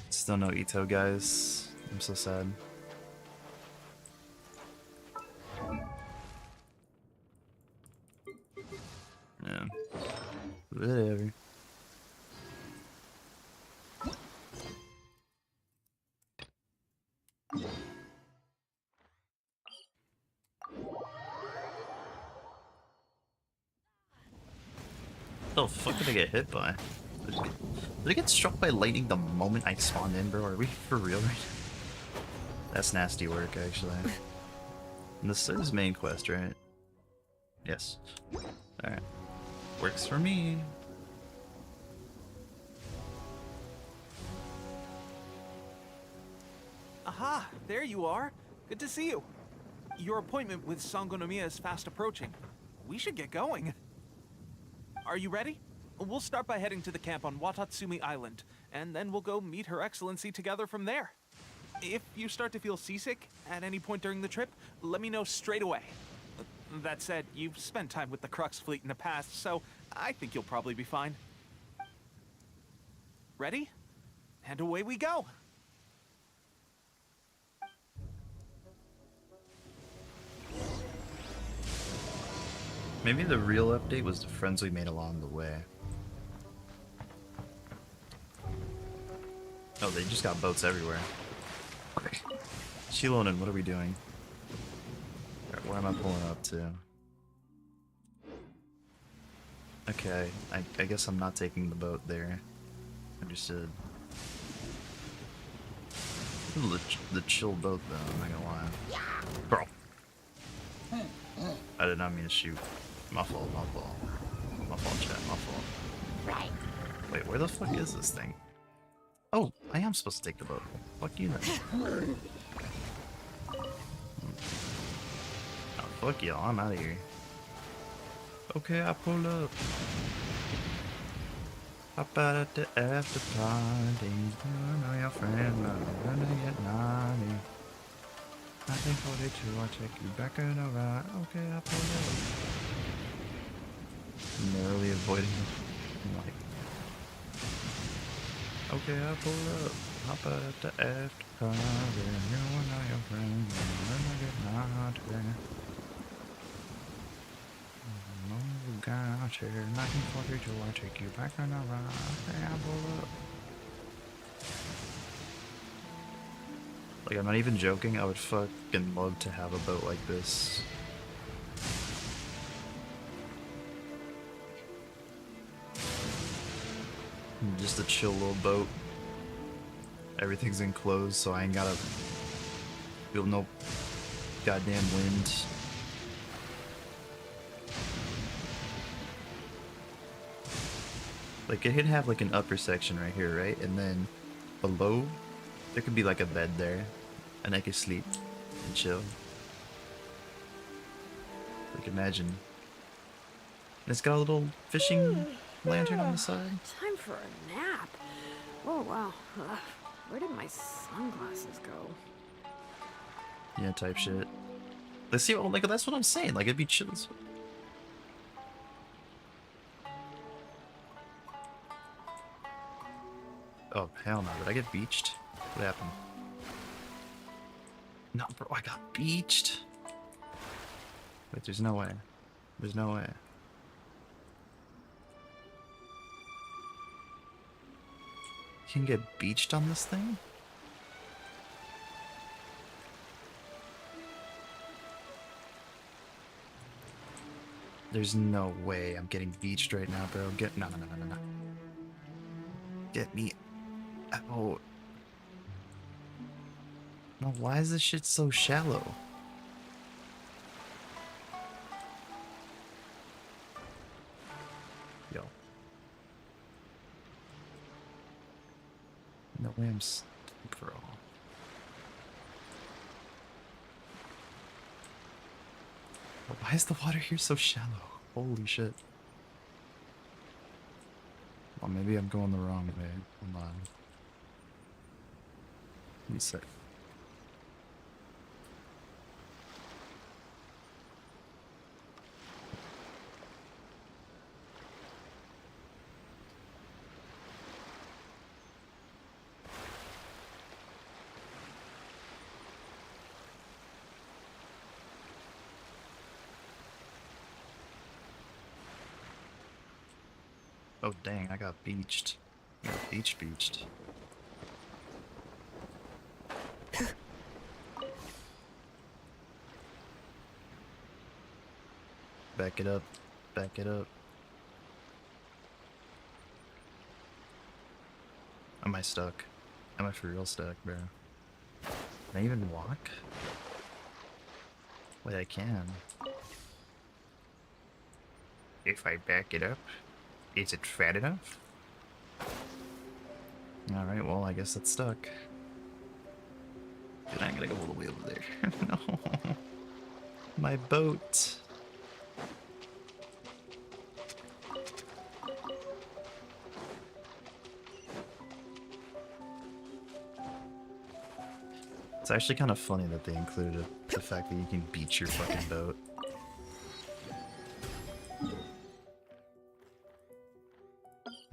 Speaker 1: Still no Ito, guys. I'm so sad. Yeah. Whatever. The fuck did I get hit by? Did I get struck by lightning the moment I spawned in, bro? Are we for real right now? That's nasty work, actually. And this is main quest, right? Yes. Alright. Works for me.
Speaker 17: Aha, there you are. Good to see you. Your appointment with Sangonomiya is fast approaching. We should get going. Are you ready? We'll start by heading to the camp on Watatsumi Island, and then we'll go meet Her Excellency together from there. If you start to feel seasick at any point during the trip, let me know straight away. That said, you've spent time with the Crux fleet in the past, so I think you'll probably be fine. Ready? And away we go!
Speaker 1: Maybe the real update was the friends we made along the way. Oh, they just got boats everywhere. Shilonen, what are we doing? Where am I pulling up to?
Speaker 13: Okay, I guess I'm not taking the boat there. Understood. The chill boat though, I'm not gonna lie. Bro. I did not mean to shoot. My fault, my fault. My fault, chat, my fault.
Speaker 6: Right.
Speaker 13: Wait, where the fuck is this thing? Oh, I am supposed to take the boat. Fuck you then. Oh, fuck y'all, I'm out of here. Okay, I pull up. Hop out at the after party. You know your friend, I'm gonna get naughty. 1942, I'll check you back in a ride. Okay, I pull up. Narrowly avoiding the light. Okay, I pull up. Hop out at the after party. You know your friend, I'm gonna get naughty. Oh, gosh, here, 1942, I'll take you back on a ride. Okay, I pull up. Like, I'm not even joking, I would fucking love to have a boat like this. Just a chill little boat. Everything's enclosed, so I ain't gotta feel no goddamn wind. Like, it could have like an upper section right here, right? And then below, there could be like a bed there, and I could sleep and chill. Like, imagine. And it's got a little fishing lantern on the side.
Speaker 21: Time for a nap. Oh, wow. Where did my sunglasses go?
Speaker 13: Yeah, type shit. Let's see, like, that's what I'm saying. Like, it'd be chill. Oh, hell no. Did I get beached? What happened? No, bro, I got beached. Wait, there's no way. There's no way. You can get beached on this thing? There's no way I'm getting beached right now, bro. No. Get me out. No, why is this shit so shallow? Yo. No way I'm bro. Why is the water here so shallow? Holy shit. Well, maybe I'm going the wrong way. Hold on. Let me see. Oh dang, I got beached. I got beached. Back it up. Back it up. Am I stuck? Am I for real stuck, bro? Can I even walk? Wait, I can. If I back it up, is it fat enough? Alright, well, I guess it's stuck. Dude, I gotta go all the way over there. No. My boat. It's actually kind of funny that they included the fact that you can beach your fucking boat.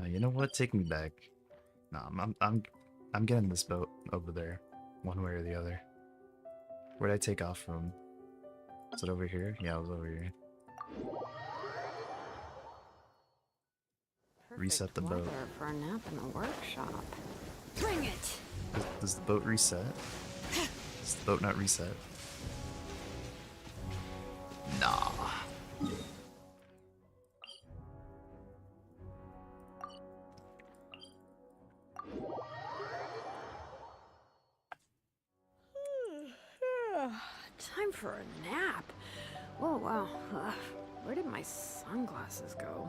Speaker 13: You know what? Take me back. No, I'm getting this boat over there, one way or the other. Where'd I take off from? Is it over here? Yeah, it was over here. Reset the boat.
Speaker 21: Weather for a nap in the workshop.
Speaker 14: Bring it!
Speaker 13: Does the boat reset? Does the boat not reset? Nah.
Speaker 21: Time for a nap. Oh, wow. Where did my sunglasses go?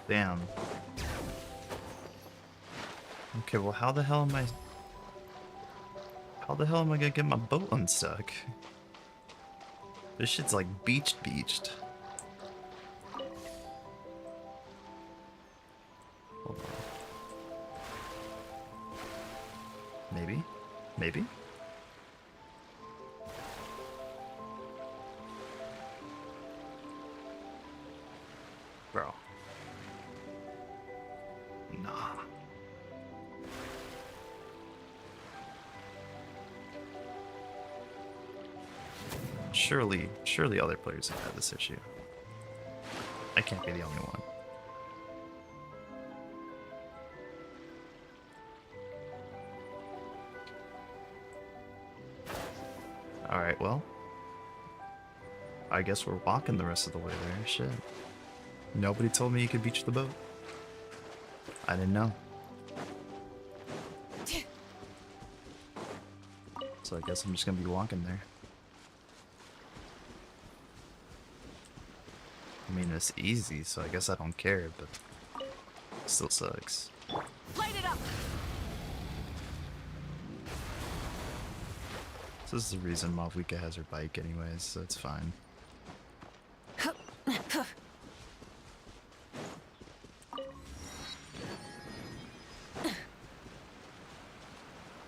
Speaker 13: Damn. Okay, well, how the hell am I gonna get my boat unstuck? This shit's like beached. Hold on. Maybe? Bro. Nah. Surely other players have had this issue. I can't be the only one. Alright, well. I guess we're walking the rest of the way there. Shit. Nobody told me you could beach the boat. I didn't know. So I guess I'm just gonna be walking there. I mean, it's easy, so I guess I don't care, but it still sucks.
Speaker 4: Light it up!
Speaker 13: So this is the reason Mavwika has her bike anyways, so it's fine.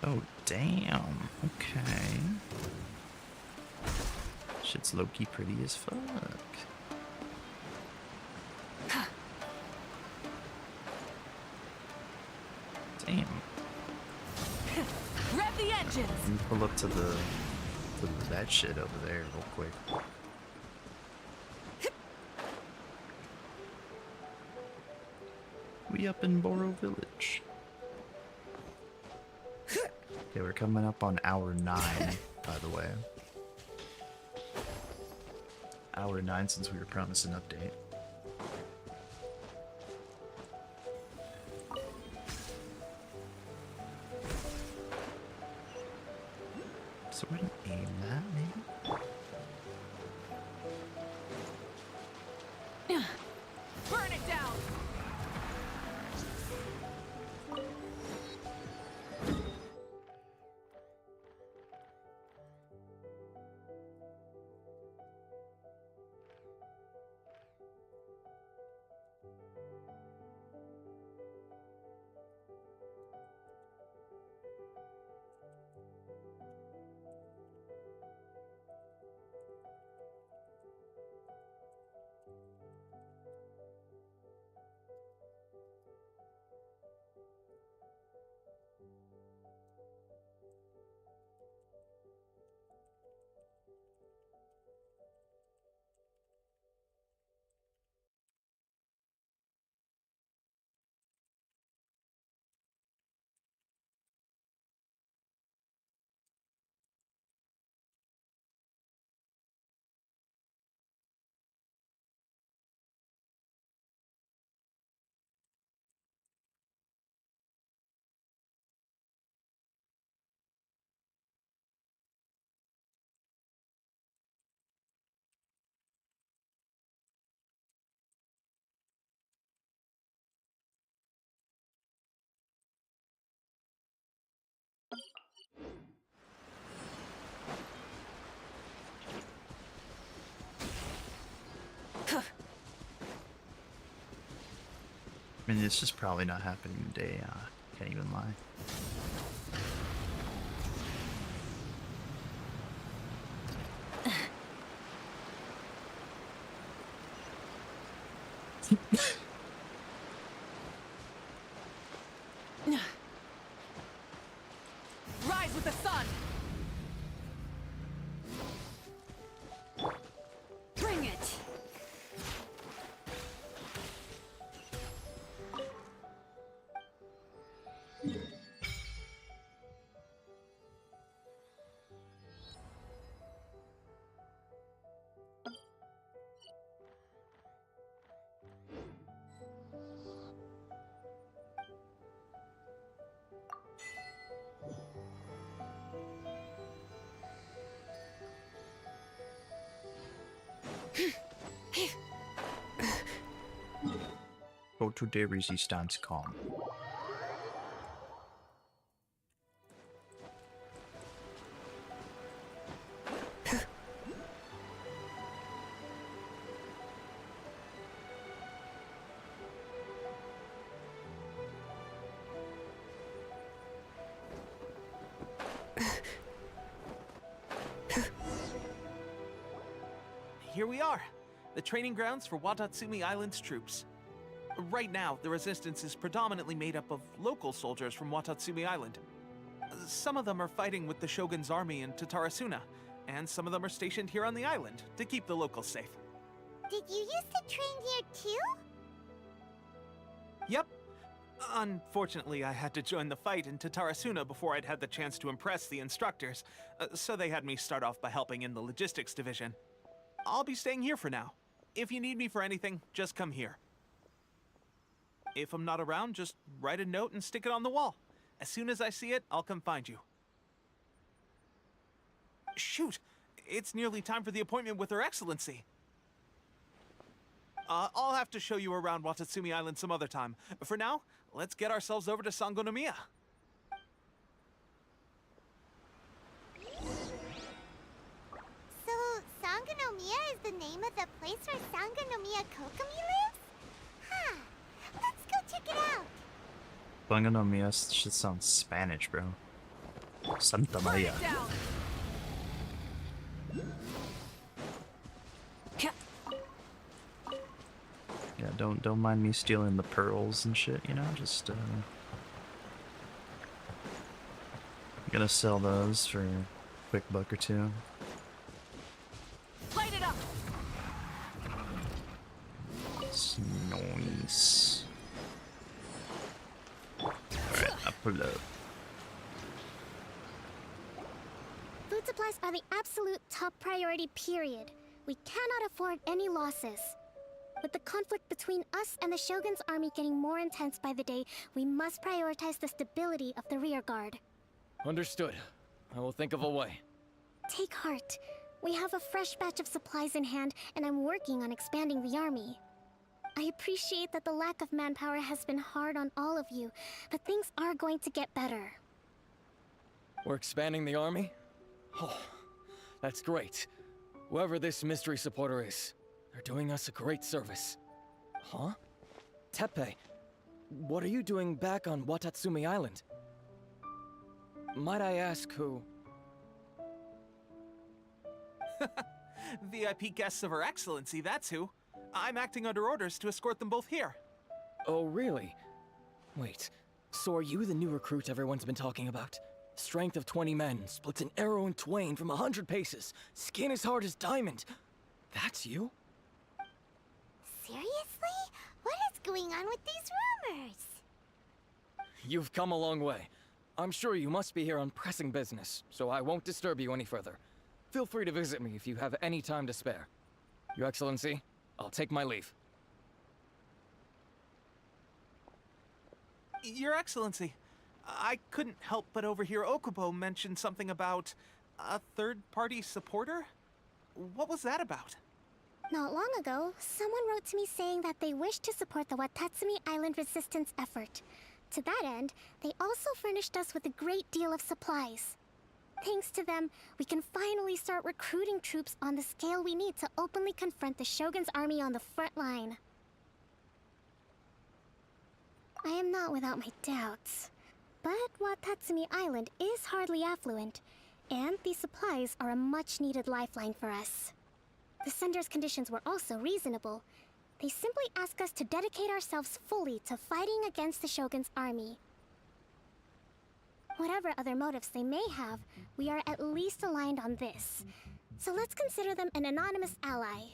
Speaker 13: Oh, damn. Okay. Shit's low-key pretty as fuck. Damn.
Speaker 4: Rev the engines!
Speaker 13: Let me pull up to that shit over there real quick. We up in Boro Village. Okay, we're coming up on hour 9, by the way. Hour 9 since we were promised an update. So we're gonna aim that, maybe?
Speaker 4: Burn it down!
Speaker 13: I mean, it's just probably not happening today, can't even lie.
Speaker 4: Rise with the sun!
Speaker 14: Bring it!
Speaker 22: to the resistance camp.
Speaker 17: Here we are, the training grounds for Watatsumi Island's troops. Right now, the resistance is predominantly made up of local soldiers from Watatsumi Island. Some of them are fighting with the Shogun's army in Tatarasuna, and some of them are stationed here on the island to keep the locals safe.
Speaker 6: Did you used to train here too?
Speaker 17: Yep. Unfortunately, I had to join the fight in Tatarasuna before I'd had the chance to impress the instructors, so they had me start off by helping in the logistics division. I'll be staying here for now. If you need me for anything, just come here. If I'm not around, just write a note and stick it on the wall. As soon as I see it, I'll come find you. Shoot! It's nearly time for the appointment with Her Excellency. I'll have to show you around Watatsumi Island some other time. For now, let's get ourselves over to Sangonomiya.
Speaker 6: So, Sangonomiya is the name of the place where Sangonomiya Kokomi lives? Huh. Let's go check it out.
Speaker 13: Sangonomiya should sound Spanish, bro. Santa Maria. Yeah, don't mind me stealing the pearls and shit, you know, just gonna sell those for a quick buck or two.
Speaker 4: Light it up.
Speaker 13: It's nice. Alright, I pull up.
Speaker 15: Food supplies are the absolute top priority, period. We cannot afford any losses. With the conflict between us and the Shogun's army getting more intense by the day, we must prioritize the stability of the rear guard.
Speaker 7: Understood. I will think of a way.
Speaker 15: Take heart. We have a fresh batch of supplies in hand, and I'm working on expanding the army. I appreciate that the lack of manpower has been hard on all of you, but things are going to get better.
Speaker 7: We're expanding the army? Oh, that's great. Whoever this mystery supporter is, they're doing us a great service. Huh? Teppei, what are you doing back on Watatsumi Island? Might I ask who?
Speaker 17: VIP guests of Her Excellency, that's who. I'm acting under orders to escort them both here.
Speaker 7: Oh, really? Wait, so are you the new recruit everyone's been talking about? Strength of 20 men, splits an arrow in twain from 100 paces, skin as hard as diamond. That's you?
Speaker 6: Seriously? What is going on with these rumors?
Speaker 7: You've come a long way. I'm sure you must be here on pressing business, so I won't disturb you any further. Feel free to visit me if you have any time to spare. Your Excellency, I'll take my leave.
Speaker 17: Your Excellency, I couldn't help but overhear Okubo mention something about a third-party supporter? What was that about?
Speaker 15: Not long ago, someone wrote to me saying that they wish to support the Watatsumi Island resistance effort. To that end, they also furnished us with a great deal of supplies. Thanks to them, we can finally start recruiting troops on the scale we need to openly confront the Shogun's army on the front line. I am not without my doubts, but Watatsumi Island is hardly affluent, and these supplies are a much-needed lifeline for us. The sender's conditions were also reasonable. They simply ask us to dedicate ourselves fully to fighting against the Shogun's army. Whatever other motives they may have, we are at least aligned on this. So let's consider them an anonymous ally.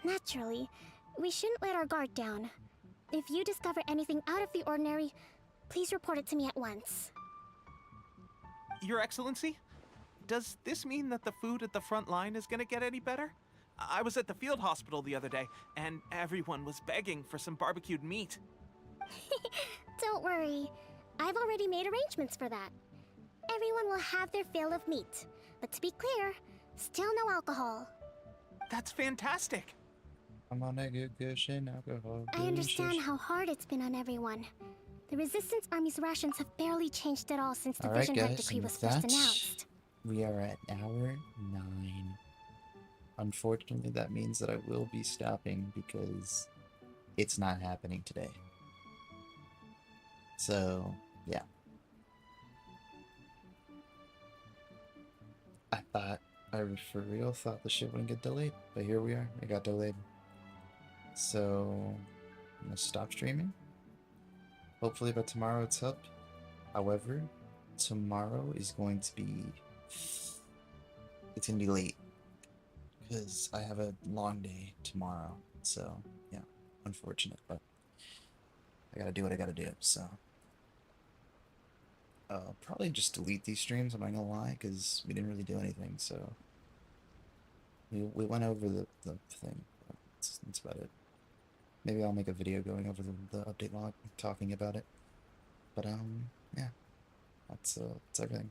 Speaker 15: Naturally, we shouldn't let our guard down. If you discover anything out of the ordinary, please report it to me at once.
Speaker 17: Your Excellency? Does this mean that the food at the front line is gonna get any better? I was at the field hospital the other day, and everyone was begging for some barbecued meat.
Speaker 15: Don't worry. I've already made arrangements for that. Everyone will have their fill of meat. But to be clear, still no alcohol.
Speaker 17: That's fantastic.
Speaker 22: I'm on a good cushion, alcohol.
Speaker 15: I understand how hard it's been on everyone. The Resistance Army's rations have barely changed at all since the
Speaker 22: Alright,
Speaker 15: Vision Hunt
Speaker 22: guys,
Speaker 15: decree
Speaker 22: and
Speaker 15: was
Speaker 22: with
Speaker 15: first
Speaker 22: that,
Speaker 15: announced.
Speaker 22: we are at hour 9. Unfortunately, that means that I will be stopping because it's not happening today. So, yeah. I for real thought the shit wouldn't get delayed, but here we are. It got delayed. So, I'm gonna stop streaming. Hopefully by tomorrow it's up. However, tomorrow is going to be... It's gonna be late. Because I have a long day tomorrow. So, yeah. Unfortunate, but I gotta do what I gotta do, so... probably just delete these streams, I'm not gonna lie, because we didn't really do anything, so... We went over the thing, but that's about it. Maybe I'll make a video going over the update log, talking about it. But, yeah. That's everything.